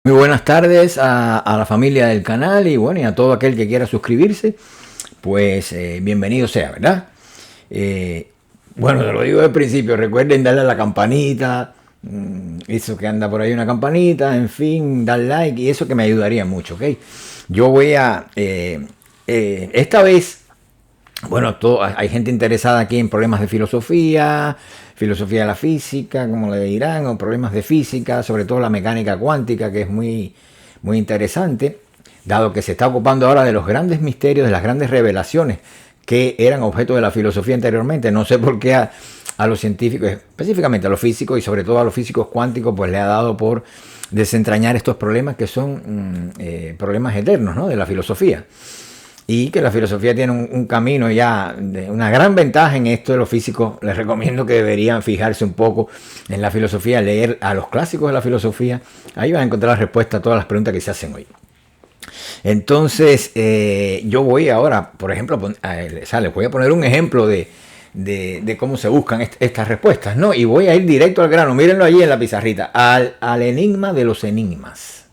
Muy buenas tardes a la familia del canal y bueno, y a todo aquel que quiera suscribirse, pues bienvenido sea, ¿verdad? Bueno, te lo digo desde el principio, recuerden darle a la campanita, eso que anda por ahí una campanita, en fin, dar like y eso que me ayudaría mucho, ¿ok? Yo voy a, esta vez, bueno, hay gente interesada aquí en problemas de filosofía de la física, como le dirán, o problemas de física, sobre todo la mecánica cuántica, que es muy, muy interesante, dado que se está ocupando ahora de los grandes misterios, de las grandes revelaciones que eran objeto de la filosofía anteriormente. No sé por qué a los científicos, específicamente a los físicos y sobre todo a los físicos cuánticos, pues le ha dado por desentrañar estos problemas que son problemas eternos, ¿no?, de la filosofía. Y que la filosofía tiene un camino ya, de una gran ventaja en esto de los físicos. Les recomiendo que deberían fijarse un poco en la filosofía, leer a los clásicos de la filosofía. Ahí van a encontrar la respuesta a todas las preguntas que se hacen hoy. Entonces, yo voy ahora, por ejemplo, les voy a poner un ejemplo de cómo se buscan estas respuestas, ¿no? Y voy a ir directo al grano, mírenlo allí en la pizarrita, al enigma de los enigmas.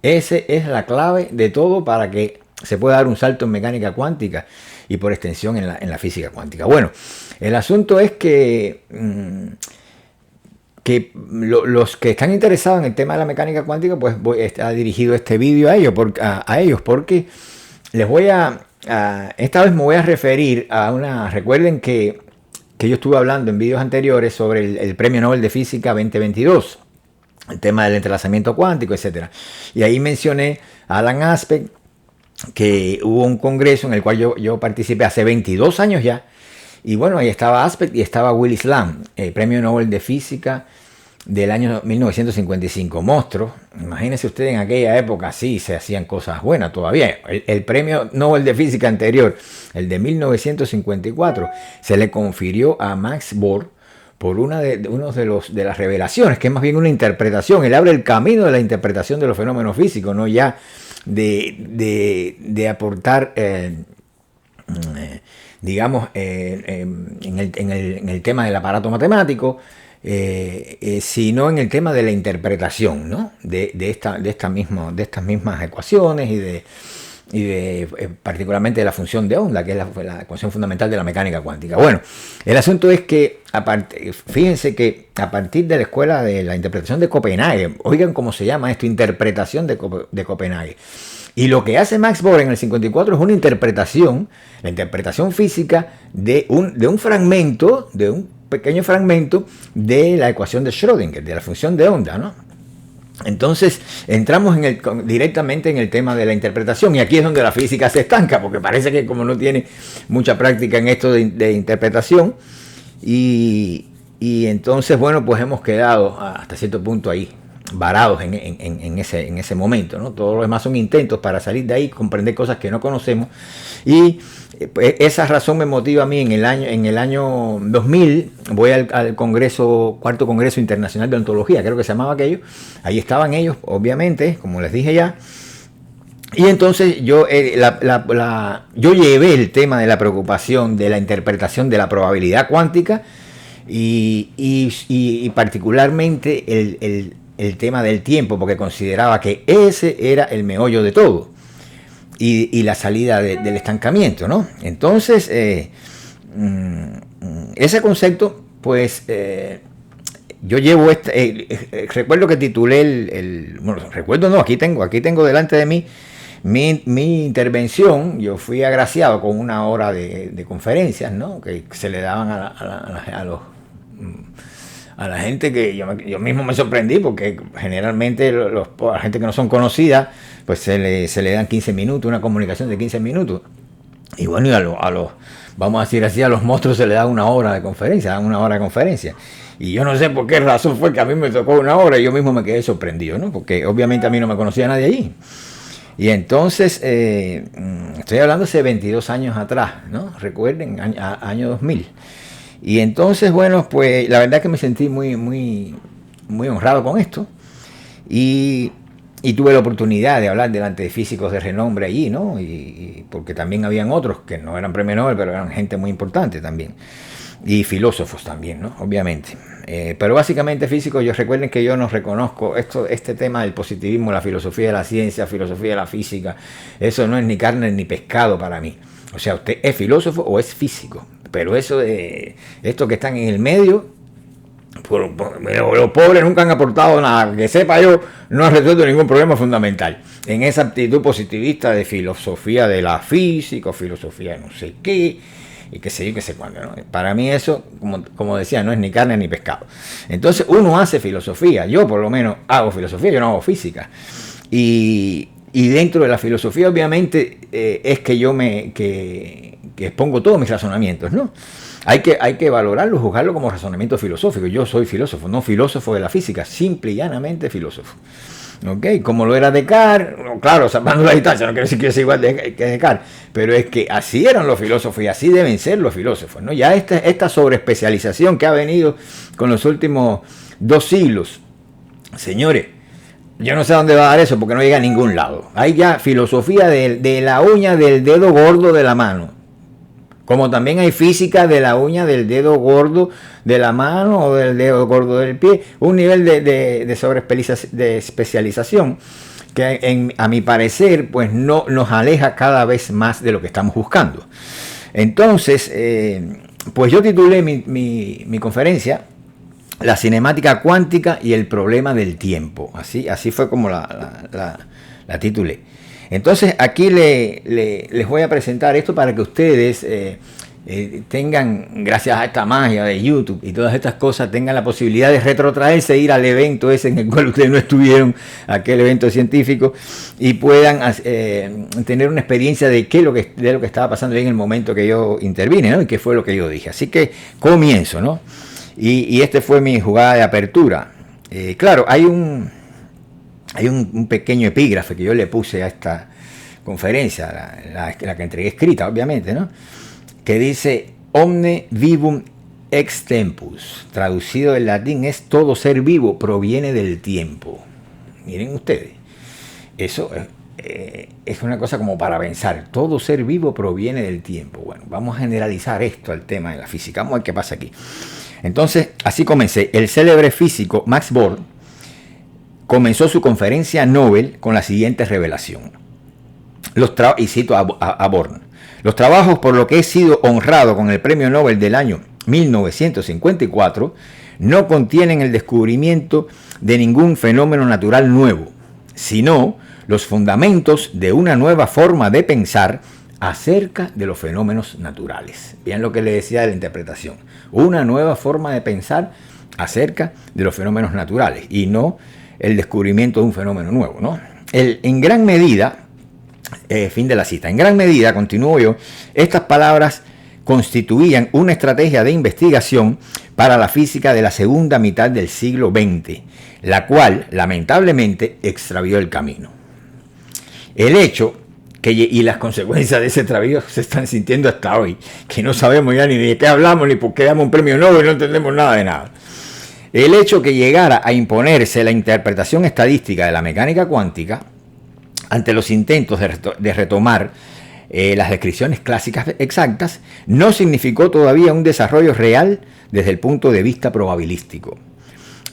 Esa es la clave de todo para que se puede dar un salto en mecánica cuántica y por extensión en la física cuántica. Bueno, el asunto es que, los que están interesados en el tema de la mecánica cuántica, pues está dirigido este vídeo a ellos, porque les voy esta vez me voy a referir a recuerden que yo estuve hablando en vídeos anteriores sobre el Premio Nobel de Física 2022, el tema del entrelazamiento cuántico, etcétera. Y ahí mencioné a Alan Aspect, que hubo un congreso en el cual yo participé hace 22 años ya, y bueno, ahí estaba Aspect y estaba Willis Lamb, Premio Nobel de Física del año 1955, monstruo. Imagínense ustedes, en aquella época sí se hacían cosas buenas todavía. El Premio Nobel de Física anterior, el de 1954, se le confirió a Max Born por uno de las revelaciones, que es más bien una interpretación. Él abre el camino de la interpretación de los fenómenos físicos, no ya de aportar, digamos, en el tema del aparato matemático, sino en el tema de la interpretación, ¿no?, de estas mismas ecuaciones y particularmente de la función de onda, que es la ecuación fundamental de la mecánica cuántica. Bueno, el asunto es que, fíjense que a partir de la escuela de la interpretación de Copenhague, oigan cómo se llama esto, interpretación de Copenhague. Y lo que hace Max Born en el 54 es una interpretación, la interpretación física de un fragmento, de un pequeño fragmento de la ecuación de Schrödinger, de la función de onda, ¿no? Entonces entramos directamente en el tema de la interpretación, y aquí es donde la física se estanca, porque parece que como no tiene mucha práctica en esto de interpretación, y entonces, bueno, pues hemos quedado hasta cierto punto ahí varados en ese momento, ¿no? Todo lo demás son intentos para salir de ahí, comprender cosas que no conocemos, y esa razón me motiva a mí. En el año 2000 voy al cuarto congreso internacional de ontología, creo que se llamaba aquello. Ahí estaban ellos, obviamente, como les dije ya. Y entonces yo llevé el tema de la preocupación de la interpretación de la probabilidad cuántica y particularmente el tema del tiempo, porque consideraba que ese era el meollo de todo. Y la salida del estancamiento, ¿no? Entonces, ese concepto, pues, yo llevo recuerdo que titulé bueno, recuerdo no, aquí tengo delante de mí mi intervención. Yo fui agraciado con una hora de conferencias, ¿no?, que se le daban a la gente, que yo mismo me sorprendí, porque generalmente la gente que no son conocidas, pues se le dan 15 minutos, una comunicación de 15 minutos. Y bueno, y vamos a decir así, a los monstruos se le da una hora de conferencia, Y yo no sé por qué razón fue que a mí me tocó una hora, y yo mismo me quedé sorprendido, ¿no?, porque obviamente a mí no me conocía nadie allí. Y entonces, estoy hablando hace 22 años atrás, ¿no? Recuerden, año 2000. Y entonces, bueno, pues la verdad es que me sentí muy, muy, muy honrado con esto. Y tuve la oportunidad de hablar delante de físicos de renombre allí, ¿no? Y porque también habían otros que no eran premio Nobel, pero eran gente muy importante también. y filósofos también, ¿no? Obviamente. Pero básicamente físicos, recuerden que yo no reconozco este tema del positivismo, la filosofía de la ciencia, filosofía de la física, eso no es ni carne ni pescado para mí. O sea, usted es filósofo o es físico, pero eso de estos que están en el medio, los pobres nunca han aportado nada, que sepa yo, no han resuelto ningún problema fundamental. En esa actitud positivista de filosofía de la física, filosofía de no sé qué, y qué sé yo, qué sé cuándo, ¿no? Para mí eso, como decía, no es ni carne ni pescado. Entonces uno hace filosofía, yo por lo menos hago filosofía, yo no hago física. Y dentro de la filosofía obviamente es que yo que expongo todos mis razonamientos, ¿no? Hay que valorarlo, juzgarlo como razonamiento filosófico. Yo soy filósofo, no filósofo de la física, simple y llanamente filósofo. ¿Ok? Como lo era Descartes, claro, salvando la distancia, no quiero decir que yo sea igual que Descartes, pero es que así eran los filósofos y así deben ser los filósofos, ¿no? Ya esta sobreespecialización que ha venido con los últimos 2 siglos, señores, yo no sé a dónde va a dar eso porque no llega a ningún lado. Hay ya filosofía de la uña del dedo gordo de la mano. Como también hay física de la uña del dedo gordo de la mano o del dedo gordo del pie. Un nivel de sobreespecialización que a mi parecer pues no nos aleja cada vez más de lo que estamos buscando. Entonces, pues yo titulé mi conferencia La cinemática cuántica y el problema del tiempo. Así fue como la titulé. Entonces aquí les voy a presentar esto para que ustedes tengan, gracias a esta magia de YouTube y todas estas cosas, tengan la posibilidad de retrotraerse, ir al evento ese en el cual ustedes no estuvieron, aquel evento científico, y puedan tener una experiencia de lo que estaba pasando ahí en el momento que yo intervine, ¿no? Y qué fue lo que yo dije. Así que comienzo, ¿no? Y este fue mi jugada de apertura. Claro, hay un pequeño epígrafe que yo le puse a esta conferencia, la que entregué escrita, obviamente, ¿no? Que dice Omne vivum ex tempus. Traducido del latín es todo ser vivo proviene del tiempo. Miren ustedes, eso es una cosa como para pensar. Todo ser vivo proviene del tiempo. Bueno, vamos a generalizar esto al tema de la física. Vamos a ver qué pasa aquí. Entonces, así comencé. El célebre físico Max Born comenzó su conferencia Nobel con la siguiente revelación. Y cito a Born. Los trabajos por lo que he sido honrado con el premio Nobel del año 1954 no contienen el descubrimiento de ningún fenómeno natural nuevo, sino los fundamentos de una nueva forma de pensar acerca de los fenómenos naturales. Bien lo que le decía de la interpretación. Una nueva forma de pensar acerca de los fenómenos naturales y no el descubrimiento de un fenómeno nuevo, ¿no? En gran medida, fin de la cita, en gran medida, continúo yo, estas palabras constituían una estrategia de investigación para la física de la segunda mitad del siglo XX, la cual, lamentablemente, extravió el camino. El hecho y las consecuencias de ese extravío se están sintiendo hasta hoy, que no sabemos ya ni de qué hablamos, ni por qué damos un premio Nobel, no entendemos nada de nada. El hecho que llegara a imponerse la interpretación estadística de la mecánica cuántica ante los intentos de retomar las descripciones clásicas exactas no significó todavía un desarrollo real desde el punto de vista probabilístico.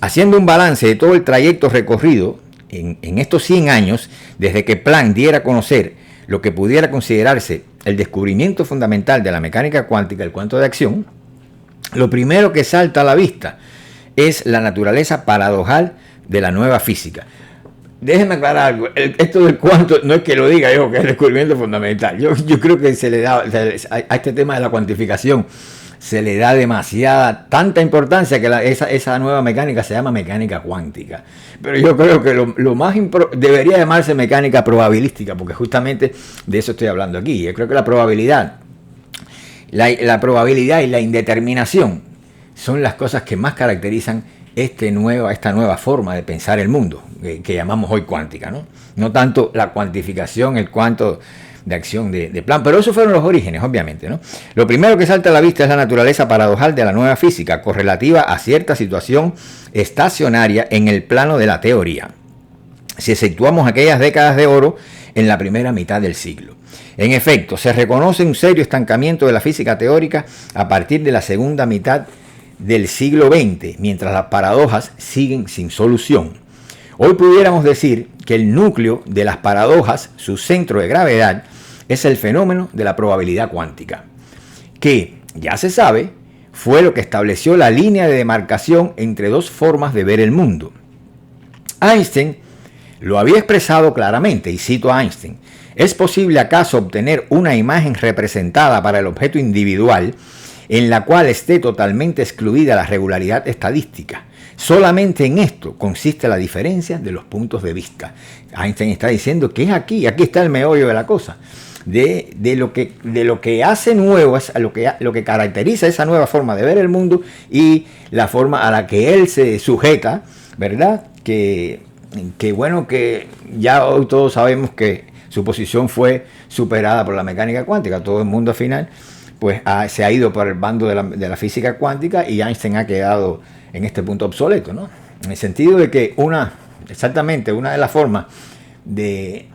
Haciendo un balance de todo el trayecto recorrido en estos 100 años desde que Planck diera a conocer lo que pudiera considerarse el descubrimiento fundamental de la mecánica cuántica, el cuanto de acción, lo primero que salta a la vista es la naturaleza paradojal de la nueva física. Déjenme aclarar algo, esto del cuánto no es que lo diga yo, que es el descubrimiento fundamental. Yo creo que se le da a este tema de la cuantificación, se le da tanta importancia que esa nueva mecánica se llama mecánica cuántica. Pero yo creo que lo más debería llamarse mecánica probabilística, porque justamente de eso estoy hablando aquí. Yo creo que la probabilidad y la indeterminación son las cosas que más caracterizan esta nueva forma de pensar el mundo, que llamamos hoy cuántica, ¿no? No tanto la cuantificación, el cuánto de acción de Planck, pero esos fueron los orígenes, obviamente, ¿no? Lo primero que salta a la vista es la naturaleza paradojal de la nueva física, correlativa a cierta situación estacionaria en el plano de la teoría. si exceptuamos aquellas décadas de oro en la primera mitad del siglo. En efecto, se reconoce un serio estancamiento de la física teórica a partir de la segunda mitad del siglo XX, mientras las paradojas siguen sin solución. Hoy pudiéramos decir que el núcleo de las paradojas, su centro de gravedad, es el fenómeno de la probabilidad cuántica, que, ya se sabe, fue lo que estableció la línea de demarcación entre dos formas de ver el mundo. Einstein lo había expresado claramente, y cito a Einstein: ¿es posible acaso obtener una imagen representada para el objeto individual en la cual esté totalmente excluida la regularidad estadística? Solamente en esto consiste la diferencia de los puntos de vista. Einstein está diciendo que es aquí está el meollo de la cosa, de lo que hace nuevo, es lo que caracteriza esa nueva forma de ver el mundo y la forma a la que él se sujeta, ¿verdad? Que bueno, que ya hoy todos sabemos que su posición fue superada por la mecánica cuántica. Todo el mundo al final pues se ha ido por el bando de la física cuántica, y Einstein ha quedado en este punto obsoleto, ¿no? En el sentido de que una de las formas de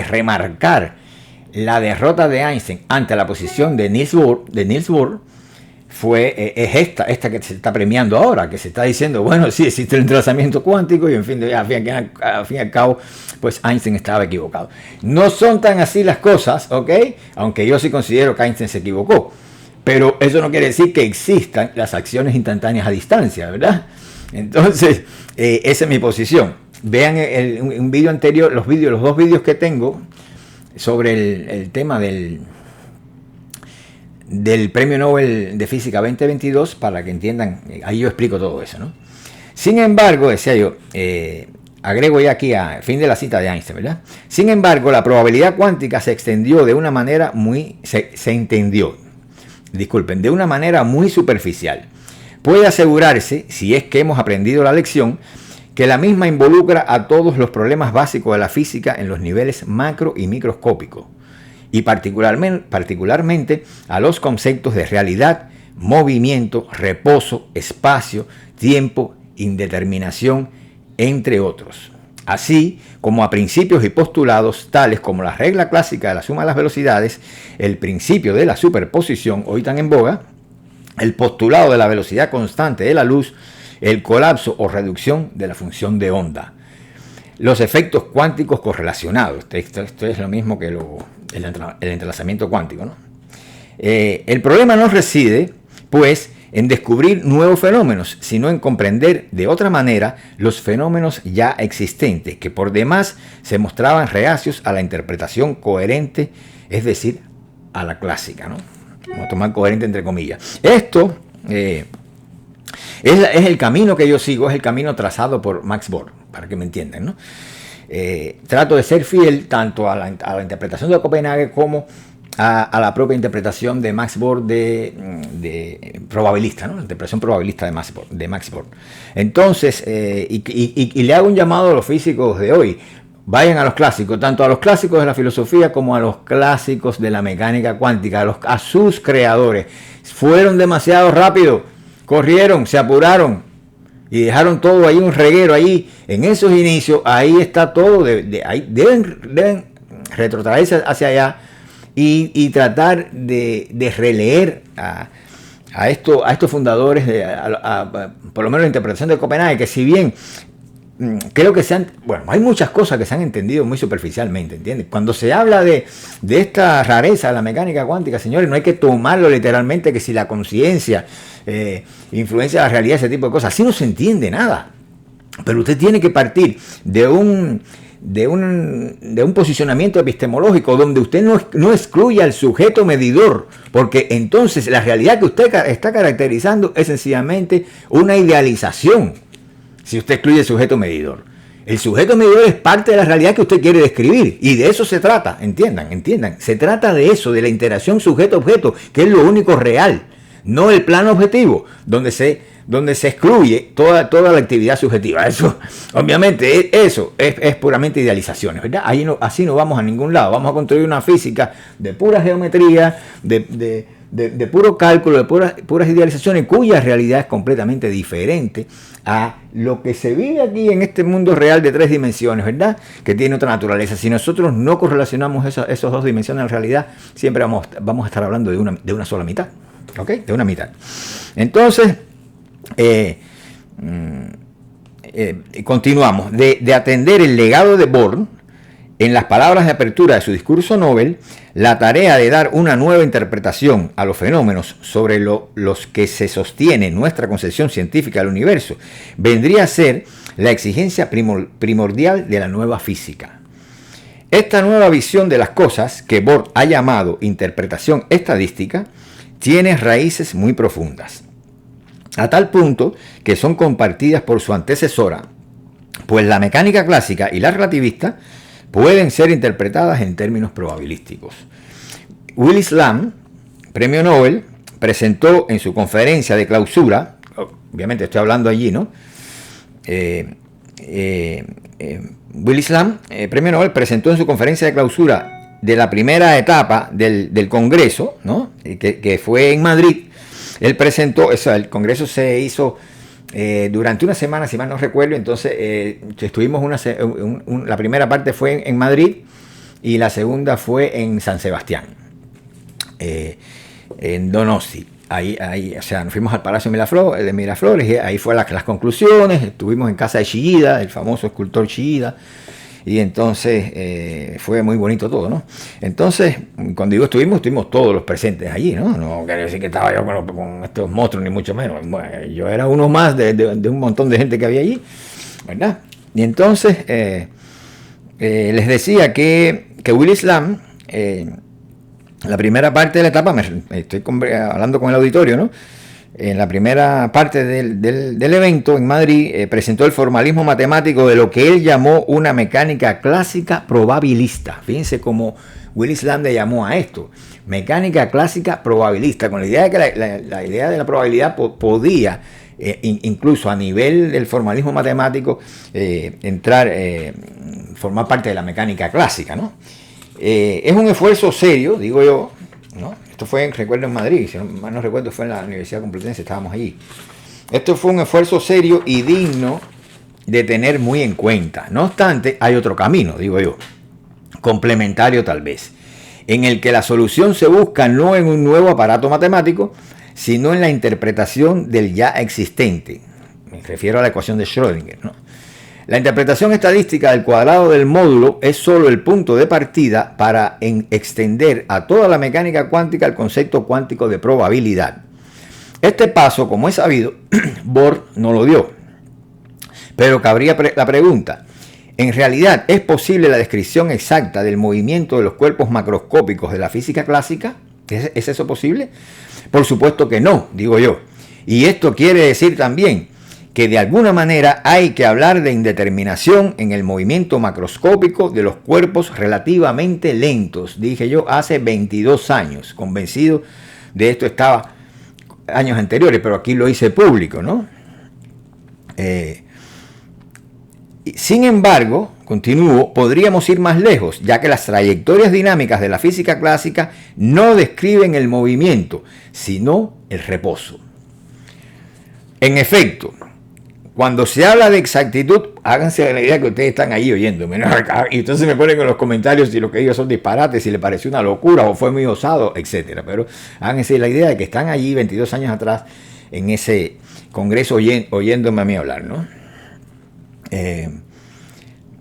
remarcar la derrota de Einstein ante la posición de Niels Bohr es esta que se está premiando ahora, que se está diciendo, bueno, sí existe el entrelazamiento cuántico, y al fin y al cabo, pues Einstein estaba equivocado. No son tan así las cosas, ¿ok? Aunque yo sí considero que Einstein se equivocó, pero eso no quiere decir que existan las acciones instantáneas a distancia, ¿verdad? Entonces, esa es mi posición. Vean un vídeo anterior, los dos vídeos que tengo sobre el tema del Premio Nobel de Física 2022, para que entiendan, ahí yo explico todo eso, ¿no? Sin embargo, decía yo, agrego ya aquí a fin de la cita de Einstein, ¿verdad? Sin embargo, la probabilidad cuántica se extendió de una manera de una manera muy superficial. Puede asegurarse, si es que hemos aprendido la lección, que la misma involucra a todos los problemas básicos de la física en los niveles macro y microscópicos, y particularmente a los conceptos de realidad, movimiento, reposo, espacio, tiempo, indeterminación, entre otros. Así como a principios y postulados tales como la regla clásica de la suma de las velocidades, el principio de la superposición, hoy tan en boga, el postulado de la velocidad constante de la luz, el colapso o reducción de la función de onda, los efectos cuánticos correlacionados. Esto es lo mismo que el entrelazamiento cuántico, ¿no? El problema no reside, pues, en descubrir nuevos fenómenos, sino en comprender de otra manera los fenómenos ya existentes, que por demás se mostraban reacios a la interpretación coherente, es decir, a la clásica, ¿no? Vamos a tomar coherente entre comillas. Esto es el camino que yo sigo, es el camino trazado por Max Born, para que me entiendan, ¿no? Trato de ser fiel tanto a la interpretación de Copenhague como a la propia interpretación de Max Born de probabilista, ¿no? La interpretación probabilista de Max Born. Entonces, y le hago un llamado a los físicos de hoy: vayan a los clásicos, tanto a los clásicos de la filosofía como a los clásicos de la mecánica cuántica, a sus creadores. Fueron demasiado rápido, corrieron, se apuraron y dejaron todo ahí, un reguero ahí, en esos inicios. Ahí está todo, ahí deben retrotraerse hacia allá y tratar de releer a estos fundadores, por lo menos la interpretación de Copenhague, que si bien creo que hay muchas cosas que se han entendido muy superficialmente, ¿entiendes? Cuando se habla de esta rareza de la mecánica cuántica, señores, no hay que tomarlo literalmente, que si la conciencia influencia la realidad, ese tipo de cosas. Así no se entiende nada. Pero usted tiene que partir de un posicionamiento epistemológico donde usted no excluya al sujeto medidor, porque entonces la realidad que usted está caracterizando es sencillamente una idealización. Si usted excluye el sujeto medidor, el sujeto medidor es parte de la realidad que usted quiere describir, y de eso se trata. Entiendan, se trata de eso, de la interacción sujeto-objeto, que es lo único real, no el plano objetivo, donde se excluye toda la actividad subjetiva. Eso, obviamente, eso es puramente idealizaciones, ¿verdad? Así no vamos a ningún lado. Vamos a construir una física de pura geometría, de de puro cálculo, de puras idealizaciones, cuya realidad es completamente diferente a lo que se vive aquí en este mundo real de 3 dimensiones, ¿verdad? Que tiene otra naturaleza. Si nosotros no correlacionamos esos 2 dimensiones en realidad, siempre vamos a estar hablando de una sola mitad, ¿ok? De una mitad. Entonces, continuamos. De atender el legado de Born, en las palabras de apertura de su discurso Nobel, la tarea de dar una nueva interpretación a los fenómenos sobre los que se sostiene nuestra concepción científica del universo vendría a ser la exigencia primordial de la nueva física. Esta nueva visión de las cosas, que Bohr ha llamado interpretación estadística, tiene raíces muy profundas, a tal punto que son compartidas por su antecesora, pues la mecánica clásica y la relativista pueden ser interpretadas en términos probabilísticos. Willis Lamb, premio Nobel, presentó en su conferencia de clausura, obviamente estoy hablando allí, ¿no? Willis Lamb, premio Nobel, presentó en su conferencia de clausura de la primera etapa del Congreso, ¿no? que fue en Madrid. Él presentó, el Congreso se hizo durante una semana, si mal no recuerdo. Entonces estuvimos la primera parte fue en Madrid y la segunda fue en San Sebastián, en Donosti. Ahí, o sea, nos fuimos al Palacio de Miraflores, y ahí fue las conclusiones. Estuvimos en casa de Chillida, el famoso escultor Chillida, y entonces fue muy bonito todo, ¿no? Entonces, cuando digo estuvimos todos los presentes allí, ¿no? No quiere decir que estaba yo con estos monstruos, ni mucho menos. Bueno, yo era uno más de un montón de gente que había allí, ¿verdad? Y entonces les decía que Willis Lamb, la primera parte de la etapa, estoy hablando con el auditorio, ¿no? En la primera parte del evento en Madrid, presentó el formalismo matemático de lo que él llamó una mecánica clásica probabilista. Fíjense cómo Willis Lamb le llamó a esto, mecánica clásica probabilista, con la idea de que la idea de la probabilidad podía, incluso a nivel del formalismo matemático, formar parte de la mecánica clásica, ¿no? Es un esfuerzo serio, digo yo, ¿no? Esto fue, recuerdo, en Madrid, si no recuerdo, fue en la Universidad Complutense, estábamos allí. Esto fue un esfuerzo serio y digno de tener muy en cuenta. No obstante, hay otro camino, digo yo, complementario tal vez, en el que la solución se busca no en un nuevo aparato matemático, sino en la interpretación del ya existente. Me refiero a la ecuación de Schrödinger, ¿no? La interpretación estadística del cuadrado del módulo es solo el punto de partida para extender a toda la mecánica cuántica el concepto cuántico de probabilidad. Este paso, como es sabido, Bohr no lo dio. Pero cabría la pregunta: ¿en realidad es posible la descripción exacta del movimiento de los cuerpos macroscópicos de la física clásica? ¿Es eso posible? Por supuesto que no, digo yo. Y esto quiere decir también que de alguna manera hay que hablar de indeterminación en el movimiento macroscópico de los cuerpos relativamente lentos. Dije yo hace 22 años, convencido de esto estaba años anteriores, pero aquí lo hice público, ¿no? Sin embargo, continúo, podríamos ir más lejos, ya que las trayectorias dinámicas de la física clásica no describen el movimiento, sino el reposo. En efecto, cuando se habla de exactitud, háganse la idea que ustedes están ahí oyéndome, ¿no? Y entonces me ponen en los comentarios si lo que digo son disparates, si les pareció una locura o fue muy osado, etc. Pero háganse la idea de que están allí 22 años atrás en ese congreso oyéndome a mí hablar, ¿no?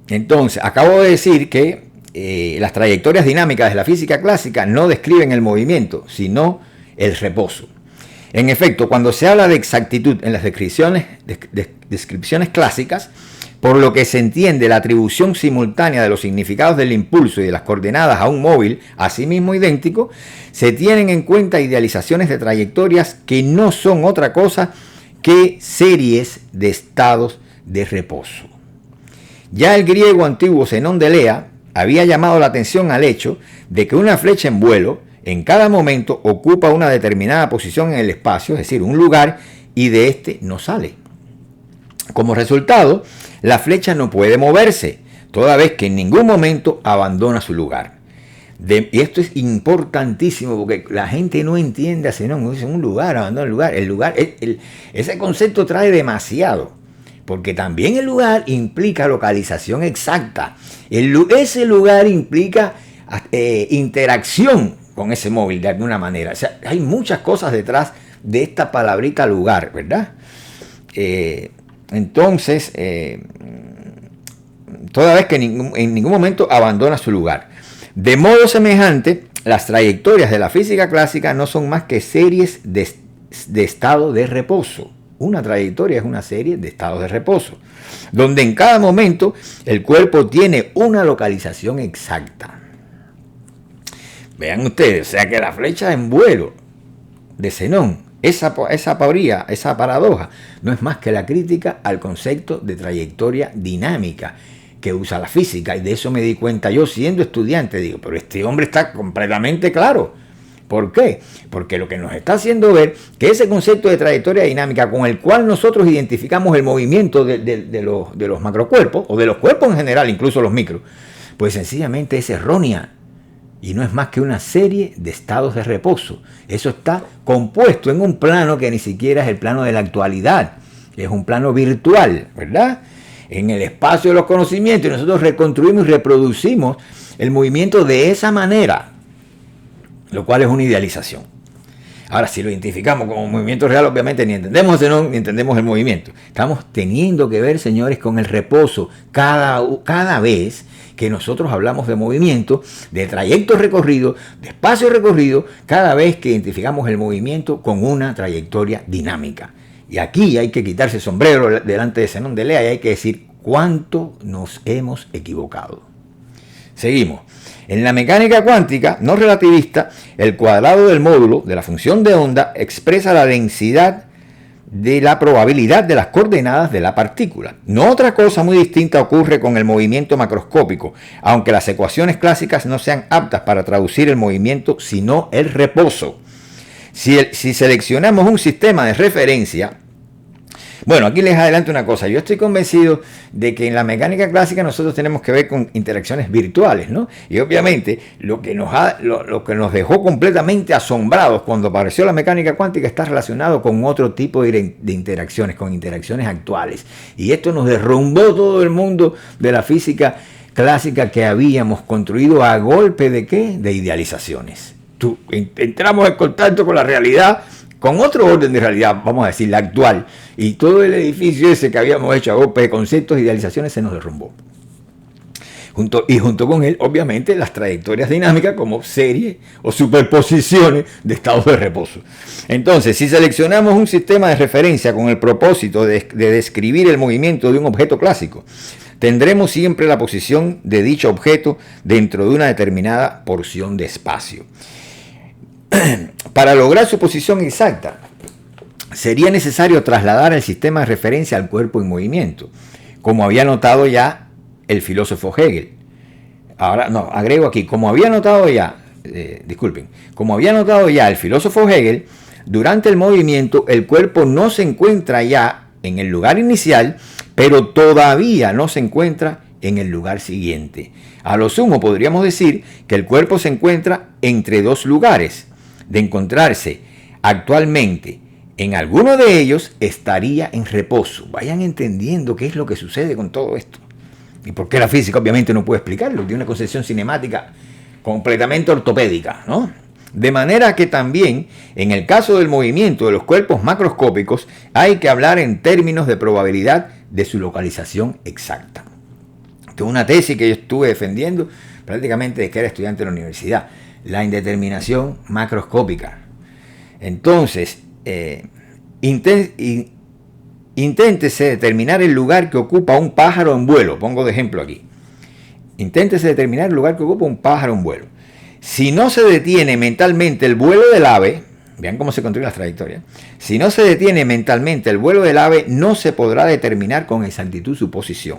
Entonces, acabo de decir que las trayectorias dinámicas de la física clásica no describen el movimiento, sino el reposo. En efecto, cuando se habla de exactitud en las descripciones clásicas, por lo que se entiende la atribución simultánea de los significados del impulso y de las coordenadas a un móvil a sí mismo idéntico, se tienen en cuenta idealizaciones de trayectorias que no son otra cosa que series de estados de reposo. Ya el griego antiguo Zenón de Lea había llamado la atención al hecho de que una flecha en vuelo en cada momento ocupa una determinada posición en el espacio, es decir, un lugar, y de este no sale. Como resultado, la flecha no puede moverse, toda vez que en ningún momento abandona su lugar. Y esto es importantísimo porque la gente no entiende a Zenón. Es un lugar, abandona el lugar. Ese concepto trae demasiado. Porque también el lugar implica localización exacta. Ese lugar implica interacción con ese móvil de alguna manera. O sea, hay muchas cosas detrás de esta palabrita lugar, ¿verdad? Entonces, toda vez que en ningún momento abandona su lugar. De modo semejante, las trayectorias de la física clásica no son más que series de estado de reposo. Una trayectoria es una serie de estados de reposo, donde en cada momento el cuerpo tiene una localización exacta. Vean ustedes, o sea que la flecha en vuelo de Zenón, esa paradoja, no es más que la crítica al concepto de trayectoria dinámica que usa la física. Y de eso me di cuenta yo siendo estudiante. Digo, pero este hombre está completamente claro. ¿Por qué? Porque lo que nos está haciendo ver que ese concepto de trayectoria dinámica con el cual nosotros identificamos el movimiento de los macrocuerpos, o de los cuerpos en general, incluso los micros, pues sencillamente es errónea. Y no es más que una serie de estados de reposo. Eso está compuesto en un plano que ni siquiera es el plano de la actualidad. Es un plano virtual, ¿verdad? En el espacio de los conocimientos, y nosotros reconstruimos y reproducimos el movimiento de esa manera, lo cual es una idealización. Ahora, si lo identificamos como movimiento real, obviamente ni entendemos el Zenón, ni entendemos el movimiento. Estamos teniendo que ver, señores, con el reposo cada vez que nosotros hablamos de movimiento, de trayecto recorrido, de espacio recorrido, cada vez que identificamos el movimiento con una trayectoria dinámica. Y aquí hay que quitarse el sombrero delante de Zenón de Lea y hay que decir cuánto nos hemos equivocado. Seguimos. En la mecánica cuántica no relativista, el cuadrado del módulo de la función de onda expresa la densidad de la probabilidad de las coordenadas de la partícula. No otra cosa muy distinta ocurre con el movimiento macroscópico, aunque las ecuaciones clásicas no sean aptas para traducir el movimiento, sino el reposo. Si seleccionamos un sistema de referencia, bueno, aquí les adelanto una cosa. Yo estoy convencido de que en la mecánica clásica nosotros tenemos que ver con interacciones virtuales, ¿no? Y obviamente lo que nos dejó completamente asombrados cuando apareció la mecánica cuántica está relacionado con otro tipo de interacciones, con interacciones actuales. Y esto nos derrumbó todo el mundo de la física clásica que habíamos construido a golpe de ¿qué? De idealizaciones. Entramos en contacto con la realidad, con otro orden de realidad, vamos a decir, la actual, y todo el edificio ese que habíamos hecho a golpe de conceptos e idealizaciones se nos derrumbó. Junto con él, obviamente, las trayectorias dinámicas como series o superposiciones de estados de reposo. Entonces, si seleccionamos un sistema de referencia con el propósito de describir el movimiento de un objeto clásico, tendremos siempre la posición de dicho objeto dentro de una determinada porción de espacio. Para lograr su posición exacta, sería necesario trasladar el sistema de referencia al cuerpo en movimiento, como había notado ya el filósofo Hegel. Ahora, no, agrego aquí, como había notado ya el filósofo Hegel, durante el movimiento el cuerpo no se encuentra ya en el lugar inicial, pero todavía no se encuentra en el lugar siguiente. A lo sumo podríamos decir que el cuerpo se encuentra entre dos lugares. De encontrarse actualmente en alguno de ellos, estaría en reposo. Vayan entendiendo qué es lo que sucede con todo esto. Y por qué la física obviamente no puede explicarlo. Tiene una concepción cinemática completamente ortopédica, ¿no? De manera que también, en el caso del movimiento de los cuerpos macroscópicos, hay que hablar en términos de probabilidad de su localización exacta. Esto es una tesis que yo estuve defendiendo prácticamente desde que era estudiante de la universidad. La indeterminación macroscópica. Entonces, inténtese determinar el lugar que ocupa un pájaro en vuelo. Pongo de ejemplo aquí. Inténtese determinar el lugar que ocupa un pájaro en vuelo. Si no se detiene mentalmente el vuelo del ave, vean cómo se construyen las trayectorias. Si no se detiene mentalmente el vuelo del ave, no se podrá determinar con exactitud su posición.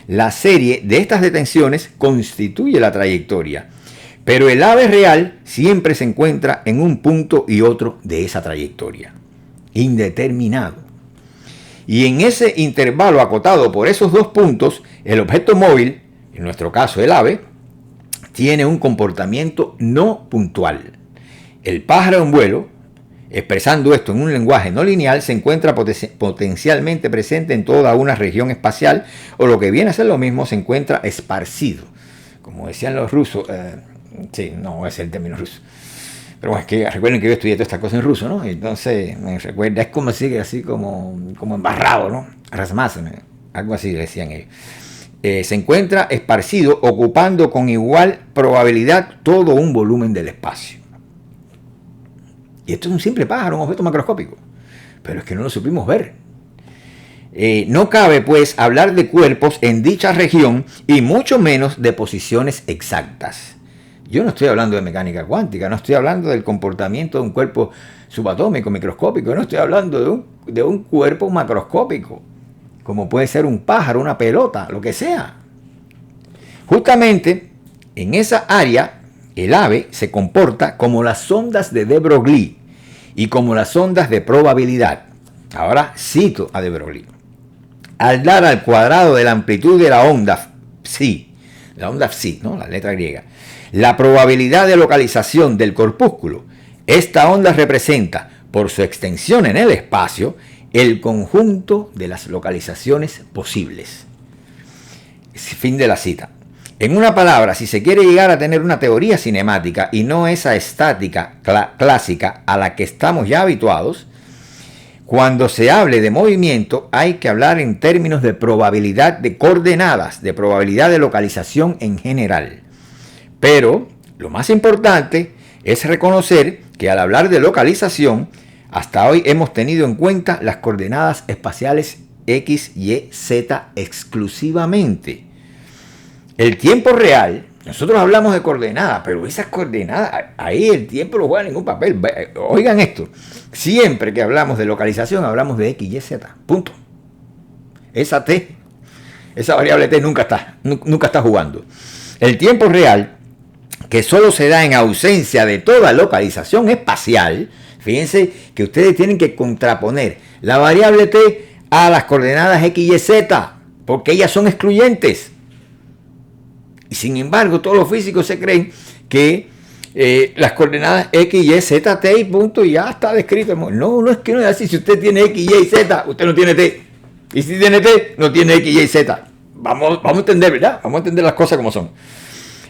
La serie de estas detenciones constituye la trayectoria. Pero el ave real siempre se encuentra en un punto y otro de esa trayectoria, indeterminado. Y en ese intervalo acotado por esos dos puntos, el objeto móvil, en nuestro caso el ave, tiene un comportamiento no puntual. El pájaro en vuelo, expresando esto en un lenguaje no lineal, se encuentra potencialmente presente en toda una región espacial, o lo que viene a ser lo mismo, se encuentra esparcido. Como decían los rusos, sí, no es el término ruso. Pero bueno, es que recuerden que yo estudié todas estas cosas en ruso, ¿no? Entonces, me recuerda, es como así como embarrado, ¿no? Rasmasen, algo así decían ellos. Se encuentra esparcido, ocupando con igual probabilidad todo un volumen del espacio. Y esto es un simple pájaro, un objeto macroscópico. Pero es que no lo supimos ver. No cabe, pues, hablar de cuerpos en dicha región y mucho menos de posiciones exactas. Yo no estoy hablando de mecánica cuántica, no estoy hablando del comportamiento de un cuerpo subatómico, microscópico, no estoy hablando de un cuerpo macroscópico, como puede ser un pájaro, una pelota, lo que sea. Justamente en esa área, el ave se comporta como las ondas de de Broglie y como las ondas de probabilidad. Ahora cito a de Broglie. Al dar al cuadrado de la amplitud de la onda psi, ¿no? La letra griega, la probabilidad de localización del corpúsculo, esta onda representa, por su extensión en el espacio, el conjunto de las localizaciones posibles. Fin de la cita. En una palabra, si se quiere llegar a tener una teoría cinemática y no esa estática clásica a la que estamos ya habituados, cuando se hable de movimiento hay que hablar en términos de probabilidad de coordenadas, de probabilidad de localización en general. Pero lo más importante es reconocer que al hablar de localización, hasta hoy hemos tenido en cuenta las coordenadas espaciales X, Y, Z exclusivamente. El tiempo real, nosotros hablamos de coordenadas, pero esas coordenadas, ahí el tiempo no juega ningún papel. Oigan esto, siempre que hablamos de localización hablamos de X, Y, Z, punto. Esa T, esa variable T nunca está jugando. El tiempo real, que solo se da en ausencia de toda localización espacial, fíjense que ustedes tienen que contraponer la variable T a las coordenadas X, Y, Z, porque ellas son excluyentes. Y sin embargo, todos los físicos se creen que las coordenadas X, Y, Z, T y punto, y ya está descrito. No es que no es así. Si usted tiene X, Y, Z, usted no tiene T. Y si tiene T, no tiene X, Y, Z. Vamos a entender, ¿verdad? Vamos a entender las cosas como son.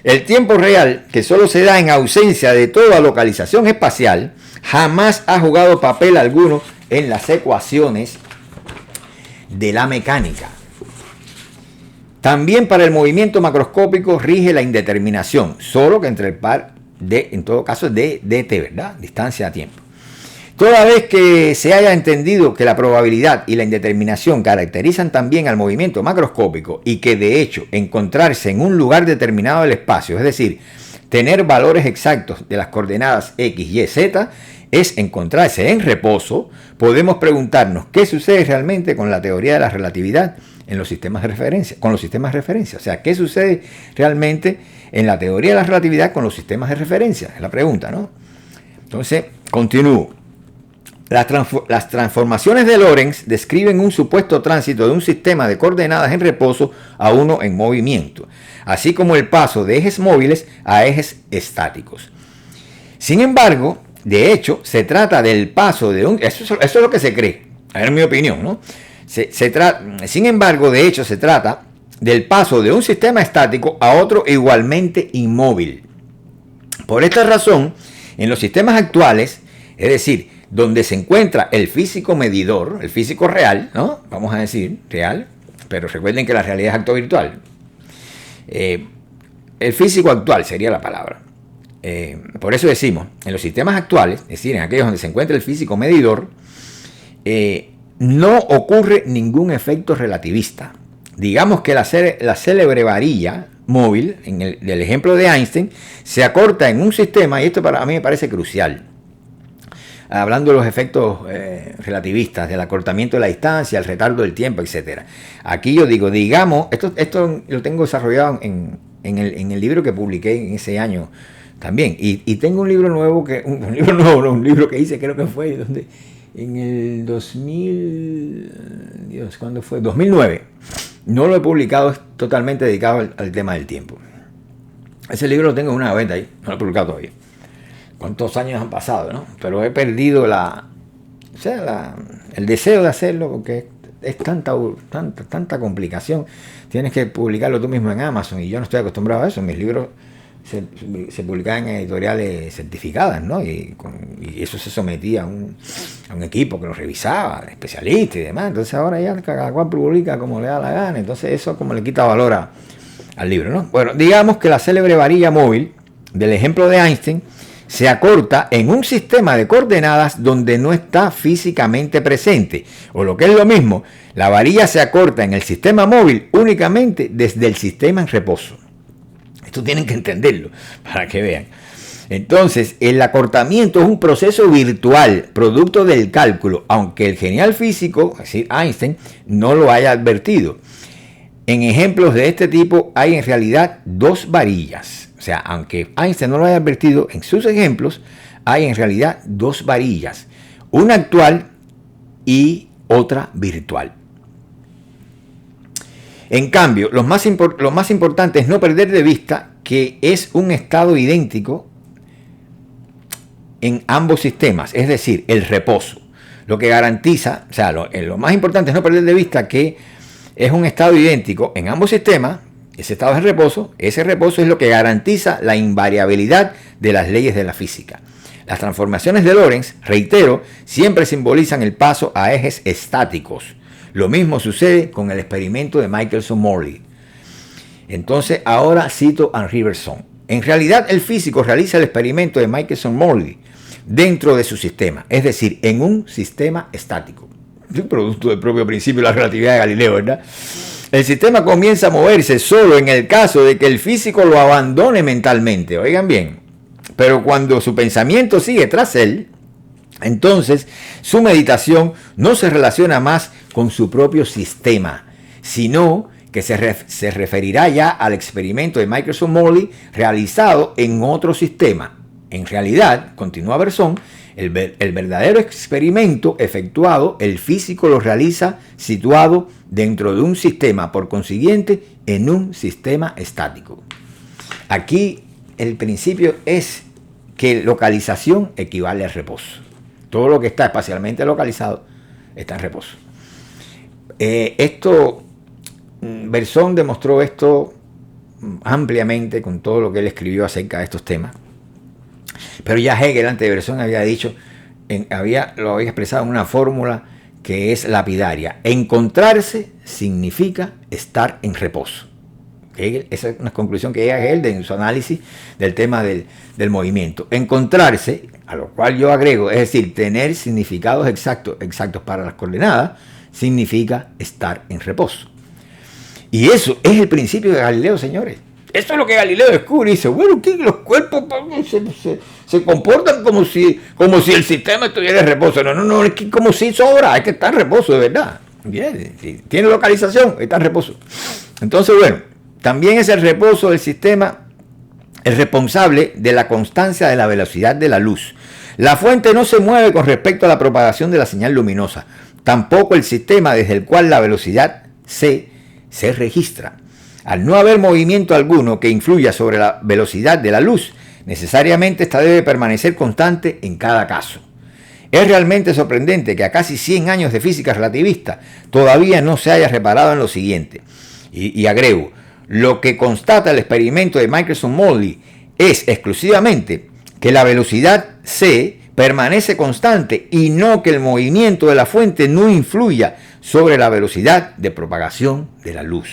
El tiempo real, que solo se da en ausencia de toda localización espacial, jamás ha jugado papel alguno en las ecuaciones de la mecánica. También para el movimiento macroscópico rige la indeterminación, solo que entre el par de, en todo caso, de dt, ¿verdad? Distancia a tiempo. Toda vez que se haya entendido que la probabilidad y la indeterminación caracterizan también al movimiento macroscópico y que de hecho encontrarse en un lugar determinado del espacio, es decir, tener valores exactos de las coordenadas X, Y, Z, es encontrarse en reposo, podemos preguntarnos qué sucede realmente con la teoría de la relatividad en los sistemas de referencia, con los sistemas de referencia. O sea, ¿qué sucede realmente en la teoría de la relatividad con los sistemas de referencia? Es la pregunta, ¿no? Entonces, continúo. Las transformaciones de Lorentz describen un supuesto tránsito de un sistema de coordenadas en reposo a uno en movimiento, así como el paso de ejes móviles a ejes estáticos. Sin embargo, de hecho, se trata del paso de un... Eso es lo que se cree, en mi opinión, ¿no? Sin embargo, de hecho, se trata del paso de un sistema estático a otro igualmente inmóvil. Por esta razón, en los sistemas actuales, es decir, donde se encuentra el físico medidor, el físico real, ¿no? Vamos a decir real, pero recuerden que la realidad es acto virtual. El físico actual sería la palabra. Por eso decimos, en los sistemas actuales, es decir, en aquellos donde se encuentra el físico medidor, no ocurre ningún efecto relativista. Digamos que la célebre varilla móvil, del ejemplo de Einstein, se acorta en un sistema, y esto para mí me parece crucial. Hablando de los efectos relativistas, del acortamiento de la distancia, el retardo del tiempo, etc. Aquí yo digo, digamos, esto lo tengo desarrollado en el libro que publiqué en ese año también. Y tengo un libro nuevo, un libro que hice, creo que fue en el 2000, Dios, ¿cuándo fue? 2009. No lo he publicado, es totalmente dedicado al tema del tiempo. Ese libro lo tengo en una gaveta ahí, no lo he publicado todavía. ¿Cuántos años han pasado, no? Pero he perdido el deseo de hacerlo porque es tanta complicación. Tienes que publicarlo tú mismo en Amazon y yo no estoy acostumbrado a eso. Mis libros se publicaban en editoriales certificadas, ¿no? Y eso se sometía a un equipo que lo revisaba, especialistas y demás. Entonces ahora ya cada cual publica como le da la gana. Entonces eso como le quita valor al libro, ¿no? Bueno, digamos que la célebre varilla móvil del ejemplo de Einstein se acorta en un sistema de coordenadas donde no está físicamente presente. O lo que es lo mismo, la varilla se acorta en el sistema móvil únicamente desde el sistema en reposo. Esto tienen que entenderlo para que vean. Entonces, el acortamiento es un proceso virtual, producto del cálculo, aunque el genial físico, es decir, Einstein, no lo haya advertido. En ejemplos de este tipo hay en realidad dos varillas. O sea, aunque Einstein no lo haya advertido, en sus ejemplos hay en realidad dos varillas. Una actual y otra virtual. En cambio, lo más importante es no perder de vista que es un estado idéntico en ambos sistemas, es decir, el reposo. Lo que garantiza, o sea, lo más importante es no perder de vista que es un estado idéntico en ambos sistemas. Ese estado es el reposo. Ese reposo es lo que garantiza la invariabilidad de las leyes de la física. Las transformaciones de Lorentz, reitero, siempre simbolizan el paso a ejes estáticos. Lo mismo sucede con el experimento de Michelson-Morley. Entonces, ahora cito a Riverson. En realidad, el físico realiza el experimento de Michelson-Morley dentro de su sistema, es decir, en un sistema estático. Es un producto del propio principio de la relatividad de Galileo, ¿verdad? El sistema comienza a moverse solo en el caso de que el físico lo abandone mentalmente, oigan bien. Pero cuando su pensamiento sigue tras él, entonces su meditación no se relaciona más con su propio sistema, sino que se referirá ya al experimento de Michelson-Morley realizado en otro sistema. En realidad, continúa Berson, el verdadero experimento efectuado, el físico lo realiza situado dentro de un sistema, por consiguiente, en un sistema estático. Aquí el principio es que localización equivale al reposo. Todo lo que está espacialmente localizado está en reposo. Berson demostró esto ampliamente con todo lo que él escribió acerca de estos temas. Pero ya Hegel, antes de Berson, había dicho, lo había expresado en una fórmula que es lapidaria. Encontrarse significa estar en reposo. Hegel, esa es una conclusión que llega Hegel en su análisis del tema del movimiento. Encontrarse, a lo cual yo agrego, es decir, tener significados exactos para las coordenadas, significa estar en reposo. Y eso es el principio de Galileo, señores. Eso es lo que Galileo descubre y dice, bueno, que los cuerpos se comportan como si el sistema estuviera en reposo. No, es que como si sobra, es que está en reposo, de verdad. Bien, si tiene localización, está en reposo. Entonces, bueno, también es el reposo del sistema el responsable de la constancia de la velocidad de la luz. La fuente no se mueve con respecto a la propagación de la señal luminosa, tampoco el sistema desde el cual la velocidad se registra. Al no haber movimiento alguno que influya sobre la velocidad de la luz, necesariamente esta debe permanecer constante en cada caso. Es realmente sorprendente que a casi 100 años de física relativista todavía no se haya reparado en lo siguiente. Y agrego, lo que constata el experimento de Michelson-Morley es exclusivamente que la velocidad c permanece constante y no que el movimiento de la fuente no influya sobre la velocidad de propagación de la luz.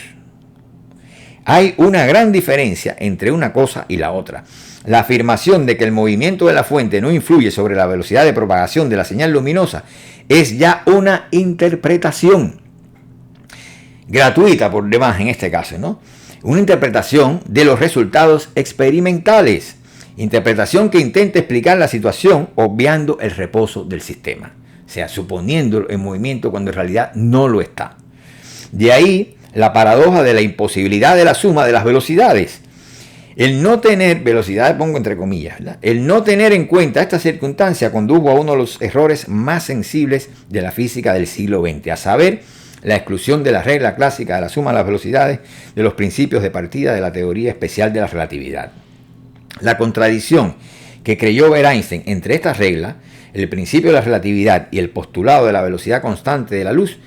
Hay una gran diferencia entre una cosa y la otra. La afirmación de que el movimiento de la fuente no influye sobre la velocidad de propagación de la señal luminosa es ya una interpretación gratuita por demás en este caso, ¿no? Una interpretación de los resultados experimentales. Interpretación que intenta explicar la situación obviando el reposo del sistema. O sea, suponiéndolo en movimiento cuando en realidad no lo está. De ahí la paradoja de la imposibilidad de la suma de las velocidades. El no tener, velocidad pongo entre comillas, ¿verdad? El no tener en cuenta esta circunstancia condujo a uno de los errores más sensibles de la física del siglo XX, a saber, la exclusión de la regla clásica de la suma de las velocidades de los principios de partida de la teoría especial de la relatividad. La contradicción que creyó ver Einstein entre estas reglas, el principio de la relatividad y el postulado de la velocidad constante de la luz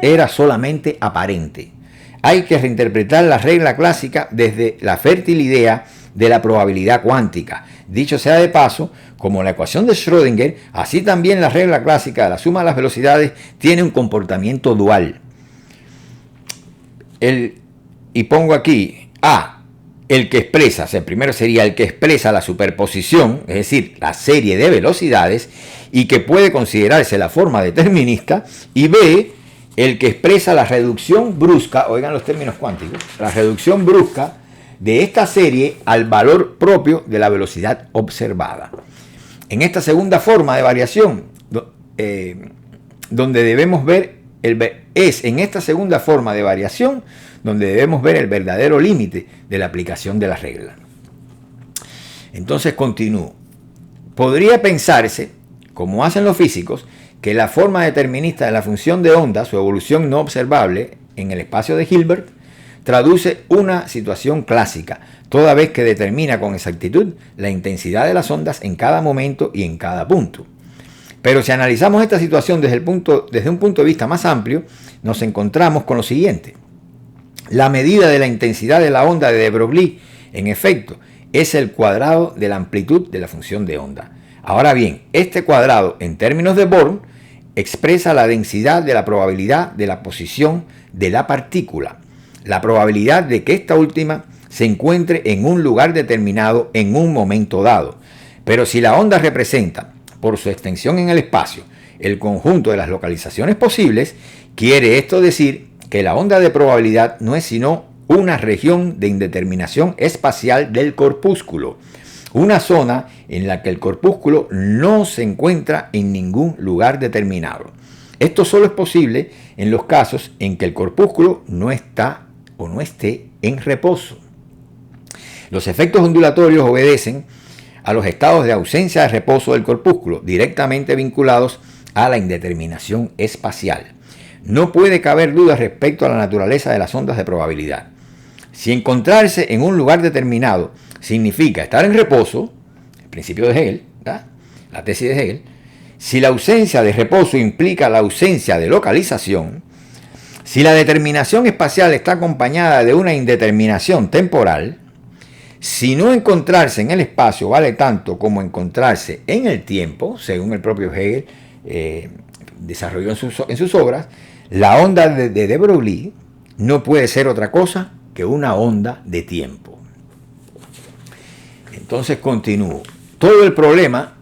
era solamente aparente. Hay que reinterpretar la regla clásica desde la fértil idea de la probabilidad cuántica. Dicho sea de paso, como la ecuación de Schrödinger, así también la regla clásica de la suma de las velocidades tiene un comportamiento dual. Y pongo aquí A, el que expresa, o sea, primero sería el que expresa la superposición, es decir, la serie de velocidades, y que puede considerarse la forma determinista, y B, el que expresa la reducción brusca, oigan los términos cuánticos, la reducción brusca de esta serie al valor propio de la velocidad observada. En esta segunda forma de variación, donde debemos ver en esta segunda forma de variación donde debemos ver el verdadero límite de la aplicación de la regla. Entonces continúo. Podría pensarse, como hacen los físicos, que la forma determinista de la función de onda, su evolución no observable en el espacio de Hilbert, traduce una situación clásica, toda vez que determina con exactitud la intensidad de las ondas en cada momento y en cada punto. Pero si analizamos esta situación desde un punto de vista más amplio, nos encontramos con lo siguiente. La medida de la intensidad de la onda de de Broglie, en efecto, es el cuadrado de la amplitud de la función de onda. Ahora bien, este cuadrado, en términos de Born, expresa la densidad de la probabilidad de la posición de la partícula, la probabilidad de que esta última se encuentre en un lugar determinado en un momento dado. Pero si la onda representa, por su extensión en el espacio, el conjunto de las localizaciones posibles, quiere esto decir que la onda de probabilidad no es sino una región de indeterminación espacial del corpúsculo, una zona en la que el corpúsculo no se encuentra en ningún lugar determinado. Esto solo es posible en los casos en que el corpúsculo no está o no esté en reposo. Los efectos ondulatorios obedecen a los estados de ausencia de reposo del corpúsculo, directamente vinculados a la indeterminación espacial. No puede caber duda respecto a la naturaleza de las ondas de probabilidad. Si encontrarse en un lugar determinado significa estar en reposo, el principio de Hegel, ¿verdad? La tesis de Hegel, si la ausencia de reposo implica la ausencia de localización, si la determinación espacial está acompañada de una indeterminación temporal, si no encontrarse en el espacio vale tanto como encontrarse en el tiempo, según el propio Hegel desarrolló en sus obras, la onda de de Broglie no puede ser otra cosa que una onda de tiempo. Entonces continúo. Todo el problema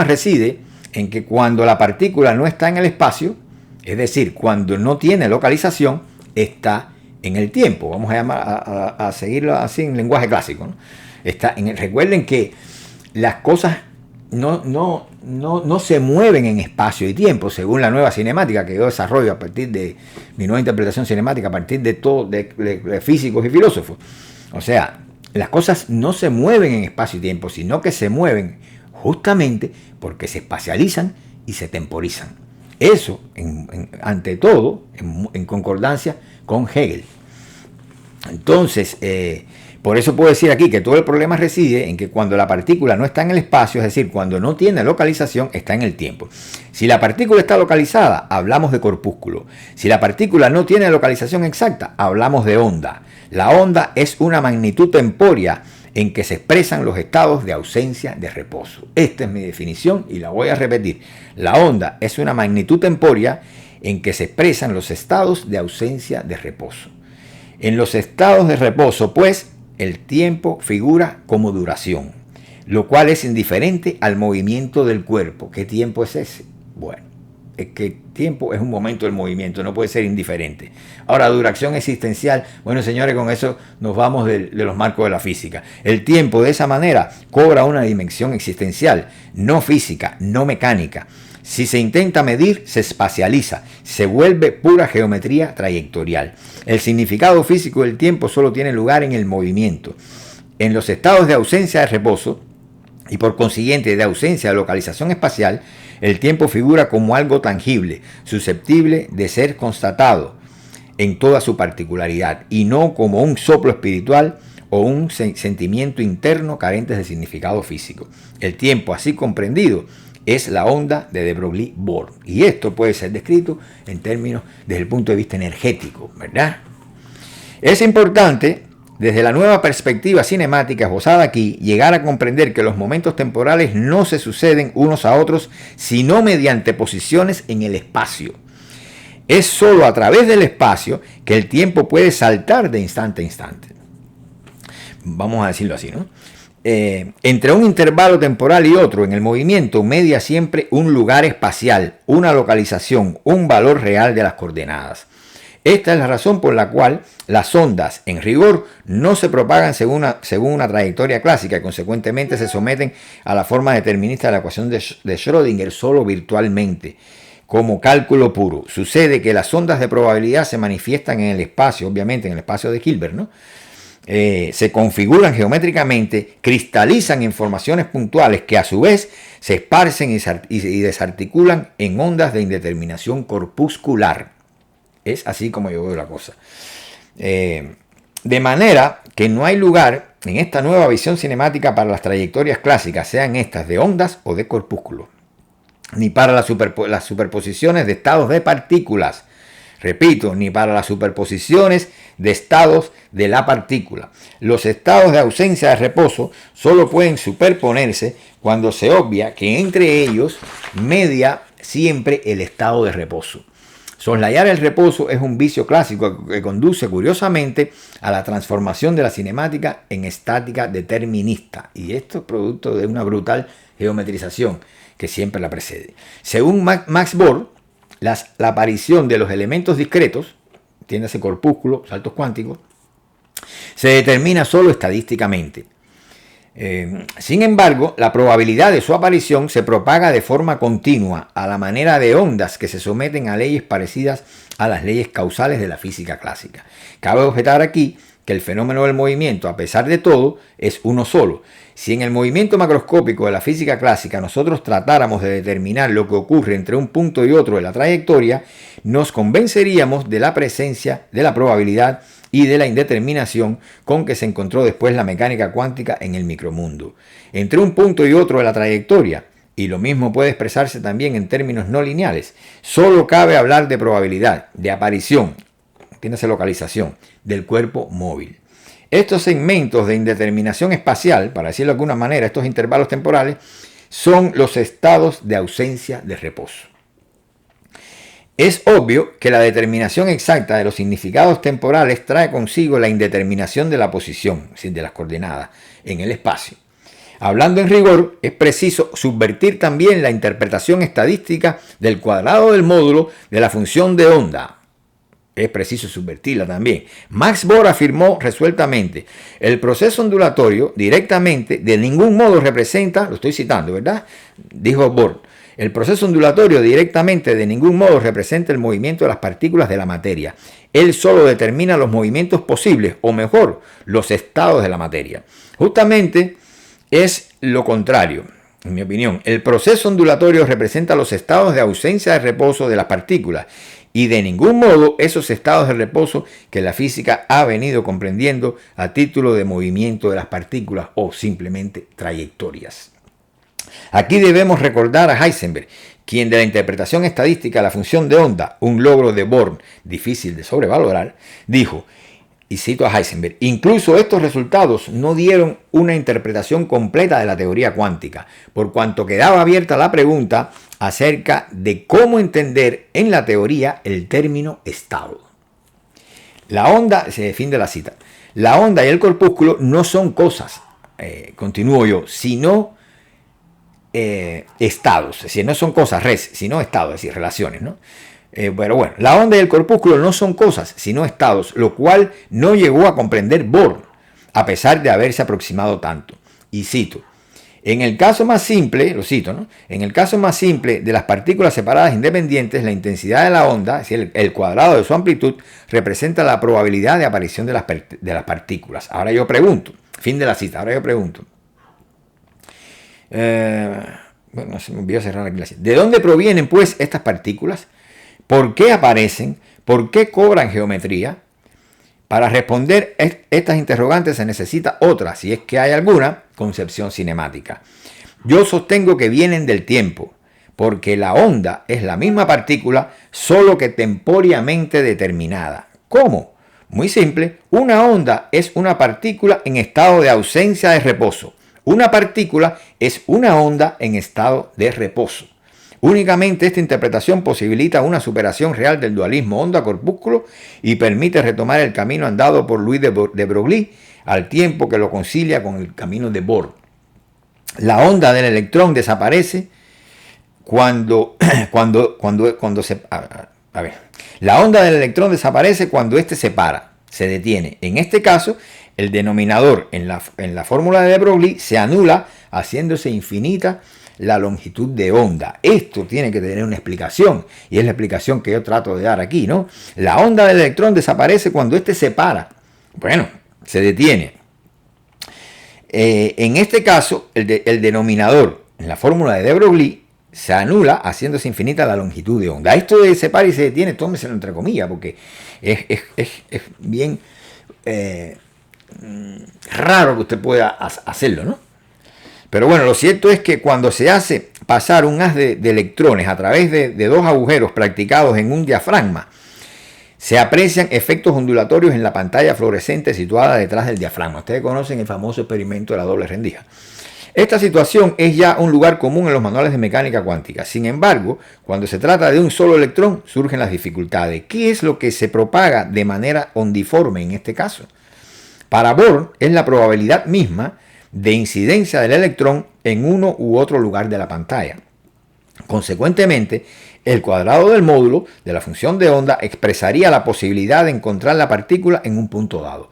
reside en que cuando la partícula no está en el espacio, es decir, cuando no tiene localización, está en el tiempo. Vamos a seguirlo así en lenguaje clásico, ¿no? Recuerden que las cosas no se mueven en espacio y tiempo, según la nueva cinemática que yo desarrollo a partir de mi nueva interpretación cinemática, a partir de todo de físicos y filósofos. O sea, las cosas no se mueven en espacio y tiempo, sino que se mueven justamente porque se espacializan y se temporizan. Eso, ante todo, en concordancia con Hegel. Entonces, por eso puedo decir aquí que todo el problema reside en que cuando la partícula no está en el espacio, es decir, cuando no tiene localización, está en el tiempo. Si la partícula está localizada, hablamos de corpúsculo. Si la partícula no tiene localización exacta, hablamos de onda. La onda es una magnitud temporia en que se expresan los estados de ausencia de reposo. Esta es mi definición y la voy a repetir. La onda es una magnitud temporia en que se expresan los estados de ausencia de reposo. En los estados de reposo, pues, el tiempo figura como duración, lo cual es indiferente al movimiento del cuerpo. ¿Qué tiempo es ese? Bueno, es que tiempo es un momento del movimiento, no puede ser indiferente. Ahora, duración existencial, bueno, señores, con eso nos vamos de los marcos de la física. El tiempo de esa manera cobra una dimensión existencial, no física, no mecánica. Si se intenta medir, se espacializa, se vuelve pura geometría trayectorial. El significado físico del tiempo solo tiene lugar en el movimiento. En los estados de ausencia de reposo, y por consiguiente de ausencia de localización espacial, el tiempo figura como algo tangible, susceptible de ser constatado. en toda su particularidad y no como un soplo espiritual o un sentimiento interno carentes de significado físico. El tiempo así comprendido es la onda de de Broglie-Born, y esto puede ser descrito en términos desde el punto de vista energético, ¿verdad? Es importante, desde la nueva perspectiva cinemática esbozada aquí, llegar a comprender que los momentos temporales no se suceden unos a otros, sino mediante posiciones en el espacio. Es sólo a través del espacio que el tiempo puede saltar de instante a instante. Vamos a decirlo así, ¿no? Entre un intervalo temporal y otro en el movimiento media siempre un lugar espacial, una localización, un valor real de las coordenadas. Esta es la razón por la cual las ondas, en rigor, no se propagan según una trayectoria clásica y consecuentemente se someten a la forma determinista de la ecuación de Schrödinger solo virtualmente, como cálculo puro. Sucede que las ondas de probabilidad se manifiestan en el espacio, obviamente en el espacio de Hilbert, ¿no? Se configuran geométricamente, cristalizan en formaciones puntuales que a su vez se esparcen y desarticulan en ondas de indeterminación corpuscular. Es así como yo veo la cosa. De manera que no hay lugar en esta nueva visión cinemática para las trayectorias clásicas, sean estas de ondas o de corpúsculos, ni para las superposiciones de estados de partículas. Repito, ni para las superposiciones de estados de la partícula. Los estados de ausencia de reposo solo pueden superponerse cuando se obvia que entre ellos media siempre el estado de reposo. Soslayar el reposo es un vicio clásico que conduce curiosamente a la transformación de la cinemática en estática determinista. Y esto es producto de una brutal geometrización que siempre la precede. Según Max Born, la aparición de los elementos discretos, entiéndase corpúsculos, saltos cuánticos, se determina solo estadísticamente. Sin embargo, la probabilidad de su aparición se propaga de forma continua, a la manera de ondas que se someten a leyes parecidas a las leyes causales de la física clásica. Cabe objetar aquí que el fenómeno del movimiento, a pesar de todo, es uno solo. Si en el movimiento macroscópico de la física clásica nosotros tratáramos de determinar lo que ocurre entre un punto y otro de la trayectoria, nos convenceríamos de la presencia de la probabilidad y de la indeterminación con que se encontró después la mecánica cuántica en el micromundo. Entre un punto y otro de la trayectoria, y lo mismo puede expresarse también en términos no lineales, solo cabe hablar de probabilidad, de aparición, entiéndase localización, del cuerpo móvil. Estos segmentos de indeterminación espacial, para decirlo de alguna manera, estos intervalos temporales, son los estados de ausencia de reposo. Es obvio que la determinación exacta de los significados temporales trae consigo la indeterminación de la posición, es decir, de las coordenadas, en el espacio. Hablando en rigor, es preciso subvertir también la interpretación estadística del cuadrado del módulo de la función de onda. Es preciso subvertirla también. Max Born afirmó resueltamente: el proceso ondulatorio directamente de ningún modo representa, lo estoy citando, ¿verdad? Dijo Born, el proceso ondulatorio directamente de ningún modo representa el movimiento de las partículas de la materia. Él solo determina los movimientos posibles, o mejor, los estados de la materia. Justamente es lo contrario, en mi opinión. El proceso ondulatorio representa los estados de ausencia de reposo de las partículas, y de ningún modo esos estados de reposo que la física ha venido comprendiendo a título de movimiento de las partículas o simplemente trayectorias. Aquí debemos recordar a Heisenberg, quien de la interpretación estadística de la función de onda, un logro de Born difícil de sobrevalorar, dijo, y cito a Heisenberg: incluso estos resultados no dieron una interpretación completa de la teoría cuántica, por cuanto quedaba abierta la pregunta acerca de cómo entender en la teoría el término estado. La onda, se define la cita, la onda y el corpúsculo no son cosas, continúo yo, sino estados, es decir, no son cosas res, sino estados, es decir, relaciones, ¿no? Pero bueno, la onda y el corpúsculo no son cosas, sino estados, lo cual no llegó a comprender Born, a pesar de haberse aproximado tanto. Y cito, en el caso más simple, lo cito, ¿no? En el caso más simple de las partículas separadas independientes, la intensidad de la onda, es decir, el cuadrado de su amplitud, representa la probabilidad de aparición de las partículas. Ahora yo pregunto, fin de la cita, ahora yo pregunto. Bueno, se me olvidó cerrar aquí la cita. ¿De dónde provienen, pues, estas partículas? ¿Por qué aparecen? ¿Por qué cobran geometría? Para responder estas interrogantes se necesita otra, si es que hay alguna, concepción cinemática. Yo sostengo que vienen del tiempo, porque la onda es la misma partícula, solo que tempóralmente determinada. ¿Cómo? Muy simple, una onda es una partícula en estado de ausencia de reposo. Una partícula es una onda en estado de reposo. Únicamente esta interpretación posibilita una superación real del dualismo onda-corpúsculo y permite retomar el camino andado por Louis de Broglie al tiempo que lo concilia con el camino de Bohr. La onda del electrón desaparece la onda del electrón desaparece cuando éste se para, se detiene. En este caso, el denominador en la fórmula de Broglie se anula, haciéndose infinita la longitud de onda. Esto tiene que tener una explicación, y es la explicación que yo trato de dar aquí, ¿no? La onda del electrón desaparece cuando éste se para. Bueno, se detiene. En este caso, el denominador en la fórmula de Broglie se anula, haciéndose infinita la longitud de onda. Esto de se para y se detiene, tómeselo entre comillas, porque es bien raro que usted pueda hacerlo, ¿no? Pero bueno, lo cierto es que cuando se hace pasar un haz de electrones a través de dos agujeros practicados en un diafragma, se aprecian efectos ondulatorios en la pantalla fluorescente situada detrás del diafragma. Ustedes conocen el famoso experimento de la doble rendija. Esta situación es ya un lugar común en los manuales de mecánica cuántica. Sin embargo, cuando se trata de un solo electrón, surgen las dificultades. ¿Qué es lo que se propaga de manera ondiforme en este caso? Para Bohr es la probabilidad misma de incidencia del electrón en uno u otro lugar de la pantalla. Consecuentemente, el cuadrado del módulo de la función de onda expresaría la posibilidad de encontrar la partícula en un punto dado.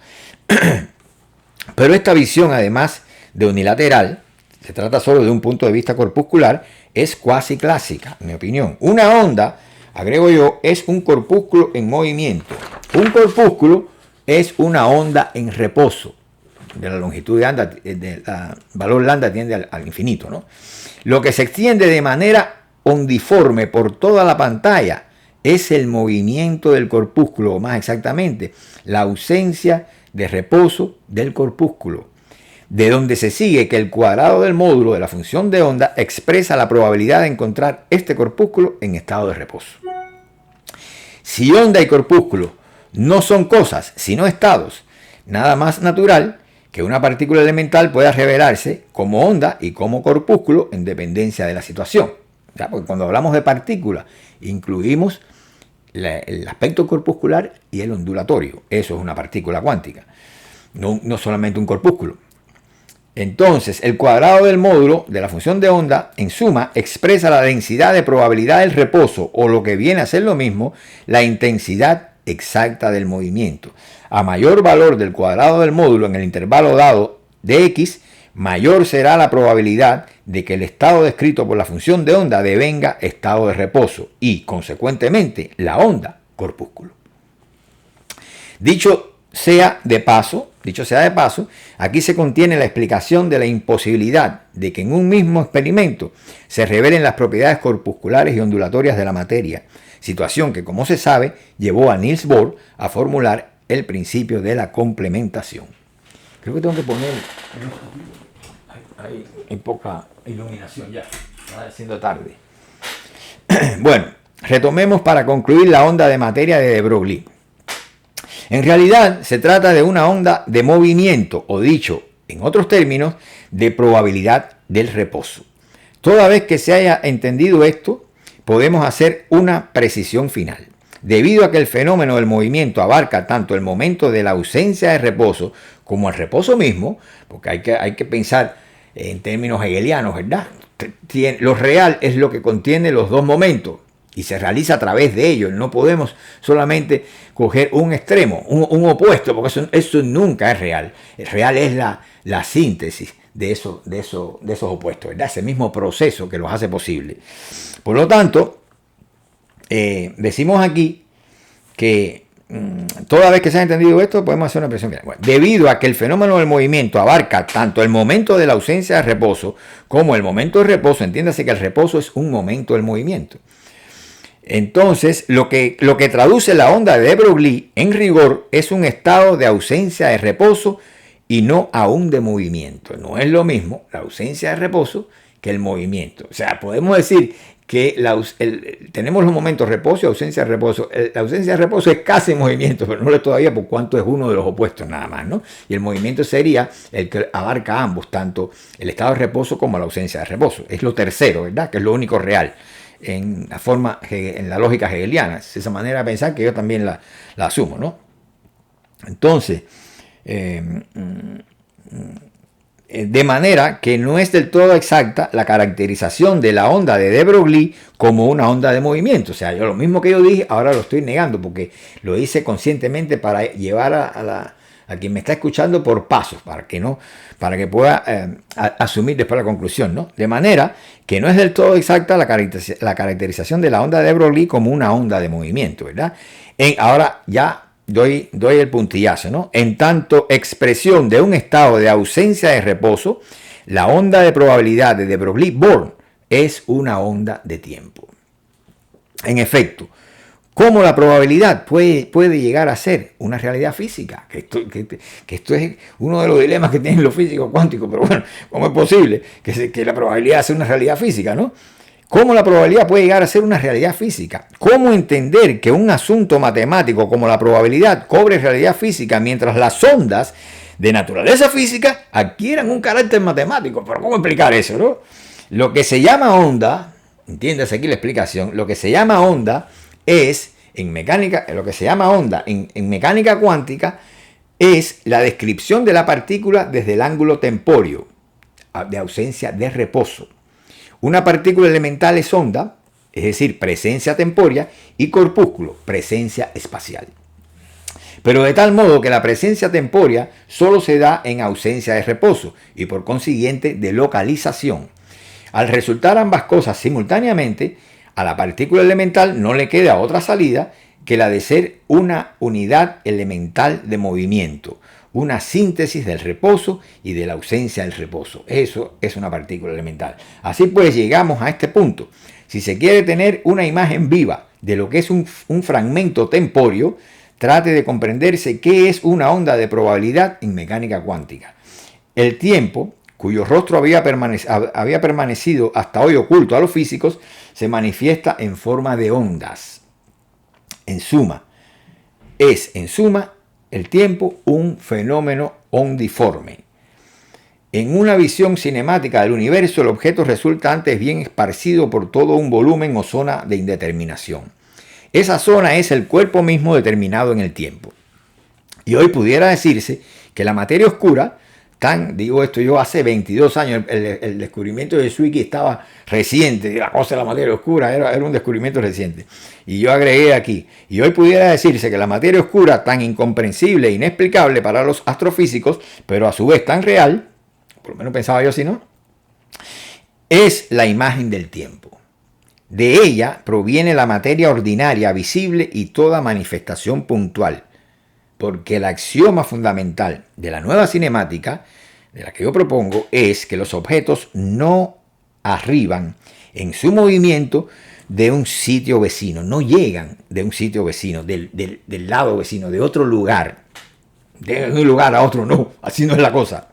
Pero esta visión, además de unilateral, se trata solo de un punto de vista corpuscular, es cuasi clásica, en mi opinión. Una onda, agrego yo, es un corpúsculo en movimiento. Un corpúsculo es una onda en reposo. De la longitud de onda, valor lambda tiende al infinito, ¿no? Lo que se extiende de manera ondiforme por toda la pantalla es el movimiento del corpúsculo, o más exactamente, la ausencia de reposo del corpúsculo, de donde se sigue que el cuadrado del módulo de la función de onda expresa la probabilidad de encontrar este corpúsculo en estado de reposo. Si onda y corpúsculo no son cosas, sino estados, nada más natural que una partícula elemental pueda revelarse como onda y como corpúsculo en dependencia de la situación. ¿Ya? Porque cuando hablamos de partículas, incluimos el aspecto corpuscular y el ondulatorio. Eso es una partícula cuántica, no solamente un corpúsculo. Entonces, el cuadrado del módulo de la función de onda, en suma, expresa la densidad de probabilidad del reposo, o lo que viene a ser lo mismo, la intensidad exacta del movimiento. A mayor valor del cuadrado del módulo en el intervalo dado de x, mayor será la probabilidad de que el estado descrito por la función de onda devenga estado de reposo y, consecuentemente, la onda corpúsculo. Dicho sea de paso, aquí se contiene la explicación de la imposibilidad de que en un mismo experimento se revelen las propiedades corpusculares y ondulatorias de la materia, situación que, como se sabe, llevó a Niels Bohr a formular el principio de la complementación. Creo que tengo que poner... Hay poca iluminación ya, está siendo tarde. Bueno, retomemos para concluir la onda de materia de Broglie. En realidad se trata de una onda de movimiento, o dicho en otros términos, de probabilidad del reposo. Toda vez que se haya entendido esto, podemos hacer una precisión final. Debido a que el fenómeno del movimiento abarca tanto el momento de la ausencia de reposo como el reposo mismo, porque hay que pensar en términos hegelianos, ¿verdad? Lo real es lo que contiene los dos momentos y se realiza a través de ellos. No podemos solamente coger un extremo, un opuesto, porque eso nunca es real. El real es la síntesis de esos opuestos, ¿verdad? Ese mismo proceso que los hace posible. Por lo tanto, decimos aquí que toda vez que se ha entendido esto, podemos hacer una expresión final. Bueno, debido a que el fenómeno del movimiento abarca tanto el momento de la ausencia de reposo como el momento de reposo, entiéndase que el reposo es un momento del movimiento. Entonces, lo que traduce la onda de de Broglie, en rigor, es un estado de ausencia de reposo y no aún de movimiento. No es lo mismo la ausencia de reposo que el movimiento. O sea, podemos decir que tenemos los momentos reposo y ausencia de reposo. La ausencia de reposo es casi movimiento, pero no lo es todavía por cuanto es uno de los opuestos nada más, ¿no? Y el movimiento sería el que abarca ambos, tanto el estado de reposo como la ausencia de reposo. Es lo tercero, ¿verdad? Que es lo único real en la lógica hegeliana. Es esa manera de pensar que yo también la asumo, ¿no? Entonces, de manera que no es del todo exacta la caracterización de la onda de de Broglie como una onda de movimiento. O sea, yo lo mismo que yo dije, ahora lo estoy negando porque lo hice conscientemente para llevar a quien me está escuchando por pasos, para que pueda asumir después la conclusión, ¿no? De manera que no es del todo exacta la caracterización de la onda de Broglie como una onda de movimiento, ¿verdad? Ahora ya doy el puntillazo, ¿no? En tanto expresión de un estado de ausencia de reposo, la onda de probabilidad de de Broglie-Born es una onda de tiempo. En efecto, ¿cómo la probabilidad puede llegar a ser una realidad física? Que esto es uno de los dilemas que tienen los físicos cuánticos, pero bueno, ¿cómo es posible que la probabilidad sea una realidad física, no? ¿Cómo la probabilidad puede llegar a ser una realidad física? ¿Cómo entender que un asunto matemático como la probabilidad cobre realidad física mientras las ondas de naturaleza física adquieran un carácter matemático? ¿Pero cómo explicar eso, no? Lo que se llama onda, entiéndase aquí la explicación, lo que se llama onda es, en mecánica, lo que se llama onda en mecánica cuántica es la descripción de la partícula desde el ángulo tempóreo, de ausencia de reposo. Una partícula elemental es onda, es decir, presencia temporia, y corpúsculo, presencia espacial. Pero de tal modo que la presencia temporia solo se da en ausencia de reposo y por consiguiente de localización. Al resultar ambas cosas simultáneamente, a la partícula elemental no le queda otra salida que la de ser una unidad elemental de movimiento, una síntesis del reposo y de la ausencia del reposo. Eso es una partícula elemental. Así pues llegamos a este punto. Si se quiere tener una imagen viva de lo que es un fragmento temporio, trate de comprenderse qué es una onda de probabilidad en mecánica cuántica. El tiempo, cuyo rostro había permanecido hasta hoy oculto a los físicos, se manifiesta en forma de ondas. En suma, el tiempo un fenómeno ondiforme. En una visión cinemática del universo, el objeto resulta antes bien esparcido por todo un volumen o zona de indeterminación. Esa zona es el cuerpo mismo determinado en el tiempo. Y hoy pudiera decirse que la materia oscura, digo esto yo hace 22 años, el descubrimiento de Zwicky estaba reciente, la cosa de la materia oscura era un descubrimiento reciente. Y yo agregué aquí, y hoy pudiera decirse que la materia oscura, tan incomprensible e inexplicable para los astrofísicos, pero a su vez tan real, por lo menos pensaba yo así, ¿no? Es la imagen del tiempo. De ella proviene la materia ordinaria, visible y toda manifestación puntual. Porque el axioma fundamental de la nueva cinemática, de la que yo propongo, es que los objetos no arriban en su movimiento de un sitio vecino, no llegan de un sitio vecino, del lado vecino, de otro lugar, de un lugar a otro, no, así no es la cosa.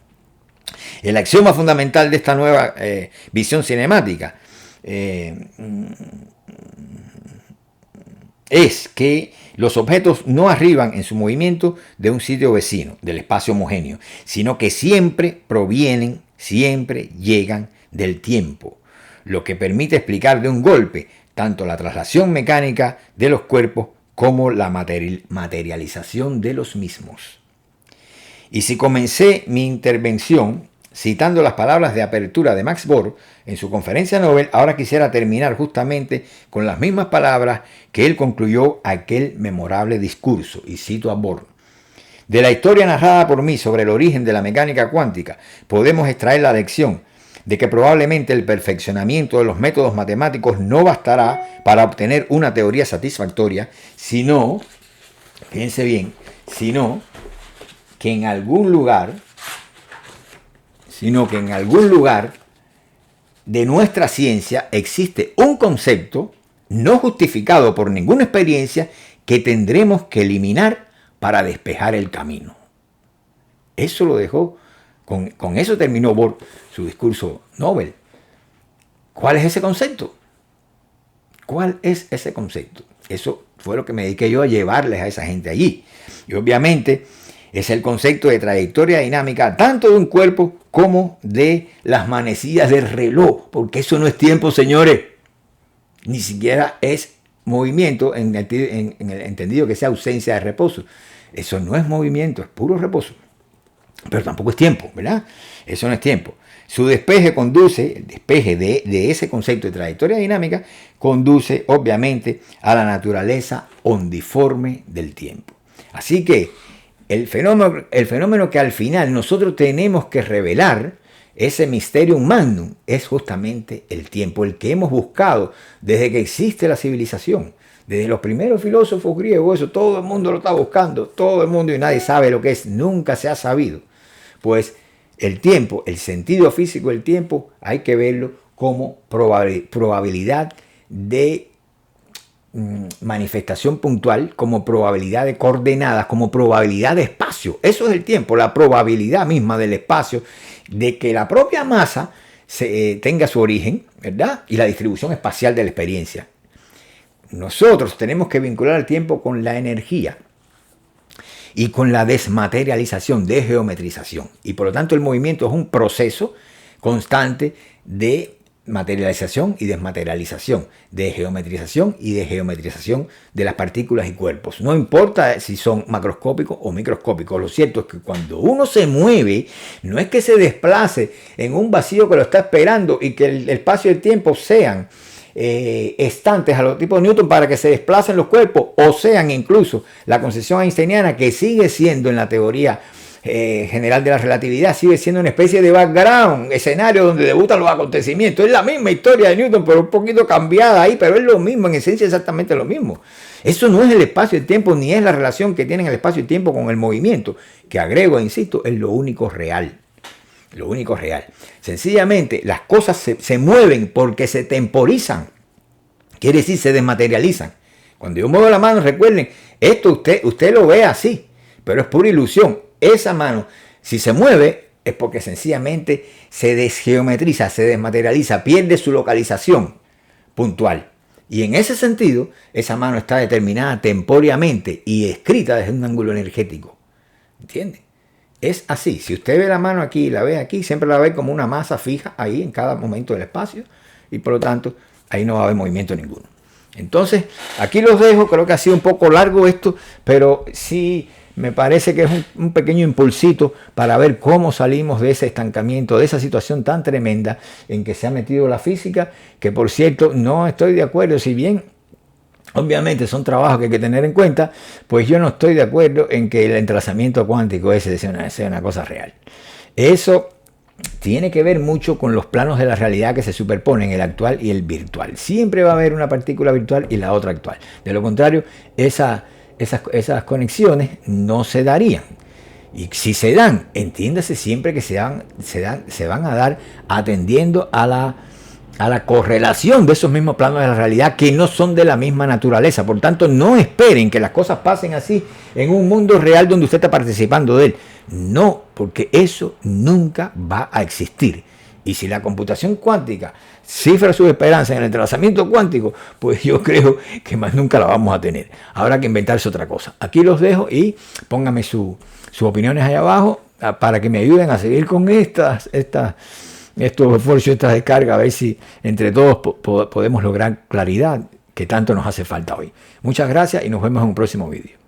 El axioma fundamental de esta nueva visión cinemática es que los objetos no arriban en su movimiento de un sitio vecino, del espacio homogéneo, sino que siempre llegan del tiempo, lo que permite explicar de un golpe tanto la traslación mecánica de los cuerpos como la materialización de los mismos. Y si comencé mi intervención citando las palabras de apertura de Max Born en su conferencia Nobel, ahora quisiera terminar justamente con las mismas palabras que él concluyó aquel memorable discurso, y cito a Born. De la historia narrada por mí sobre el origen de la mecánica cuántica, podemos extraer la lección de que probablemente el perfeccionamiento de los métodos matemáticos no bastará para obtener una teoría satisfactoria, sino, fíjense bien, sino que en algún lugar de nuestra ciencia existe un concepto no justificado por ninguna experiencia, que tendremos que eliminar para despejar el camino. Eso lo dejó, con eso terminó Bohr su discurso Nobel. ¿Cuál es ese concepto? ¿Cuál es ese concepto? Eso fue lo que me dediqué yo a llevarles a esa gente allí. Y obviamente es el concepto de trayectoria dinámica tanto de un cuerpo como de las manecillas del reloj, porque eso no es tiempo, señores. Ni siquiera es movimiento en el entendido que sea ausencia de reposo. Eso no es movimiento, es puro reposo. Pero tampoco es tiempo, ¿verdad? Eso no es tiempo. Su despeje conduce, el despeje de ese concepto de trayectoria dinámica, conduce obviamente a la naturaleza ondiforme del tiempo. Así que el fenómeno que al final nosotros tenemos que revelar, ese mysterium magnum, es justamente el tiempo, el que hemos buscado desde que existe la civilización. Desde los primeros filósofos griegos, eso todo el mundo lo está buscando, todo el mundo, y nadie sabe lo que es, nunca se ha sabido. Pues el tiempo, el sentido físico del tiempo, hay que verlo como probabilidad de manifestación puntual, como probabilidad de coordenadas, como probabilidad de espacio. Eso es el tiempo, la probabilidad misma del espacio, de que la propia masa tenga su origen, ¿verdad? Y la distribución espacial de la experiencia. Nosotros tenemos que vincular el tiempo con la energía y con la desmaterialización, desgeometrización. Y por lo tanto el movimiento es un proceso constante de materialización y desmaterialización, de geometrización y desgeometrización de las partículas y cuerpos. No importa si son macroscópicos o microscópicos. Lo cierto es que cuando uno se mueve, no es que se desplace en un vacío que lo está esperando y que el espacio y el tiempo sean estantes a los tipos de Newton para que se desplacen los cuerpos, o sean incluso la concepción einsteiniana, que sigue siendo en la teoría general de la relatividad, sigue siendo una especie de background, escenario donde debutan los acontecimientos. Es la misma historia de Newton, pero un poquito cambiada ahí, pero es lo mismo, en esencia exactamente lo mismo. Eso no es el espacio y el tiempo, ni es la relación que tienen el espacio y el tiempo con el movimiento, que agrego e insisto, es lo único real. Lo único real. Sencillamente las cosas se mueven porque se temporizan. Quiere decir, se desmaterializan. Cuando yo muevo la mano, recuerden, esto usted lo ve así, pero es pura ilusión. Esa mano, si se mueve, es porque sencillamente se desgeometriza, se desmaterializa, pierde su localización puntual. Y en ese sentido, esa mano está determinada tempóricamente y escrita desde un ángulo energético. ¿Entiende? Es así. Si usted ve la mano aquí y la ve aquí, siempre la ve como una masa fija ahí en cada momento del espacio, y por lo tanto ahí no va a haber movimiento ninguno. Entonces, aquí los dejo. Creo que ha sido un poco largo esto, pero sí me parece que es un pequeño impulsito para ver cómo salimos de ese estancamiento, de esa situación tan tremenda en que se ha metido la física, que por cierto no estoy de acuerdo, si bien obviamente son trabajos que hay que tener en cuenta, pues yo no estoy de acuerdo en que el entrelazamiento cuántico sea una cosa real. Eso tiene que ver mucho con los planos de la realidad que se superponen, el actual y el virtual. Siempre va a haber una partícula virtual y la otra actual. De lo contrario, esas conexiones no se darían. Y si se dan, entiéndase siempre que se van a dar atendiendo a la correlación de esos mismos planos de la realidad, que no son de la misma naturaleza. Por tanto, no esperen que las cosas pasen así en un mundo real donde usted está participando de él. No, porque eso nunca va a existir. Y si la computación cuántica cifra sus esperanzas en el entrelazamiento cuántico, pues yo creo que más nunca la vamos a tener. Habrá que inventarse otra cosa. Aquí los dejo y pónganme sus opiniones ahí abajo para que me ayuden a seguir con estos esfuerzos, estas descargas, a ver si entre todos podemos lograr claridad, que tanto nos hace falta hoy. Muchas gracias y nos vemos en un próximo vídeo.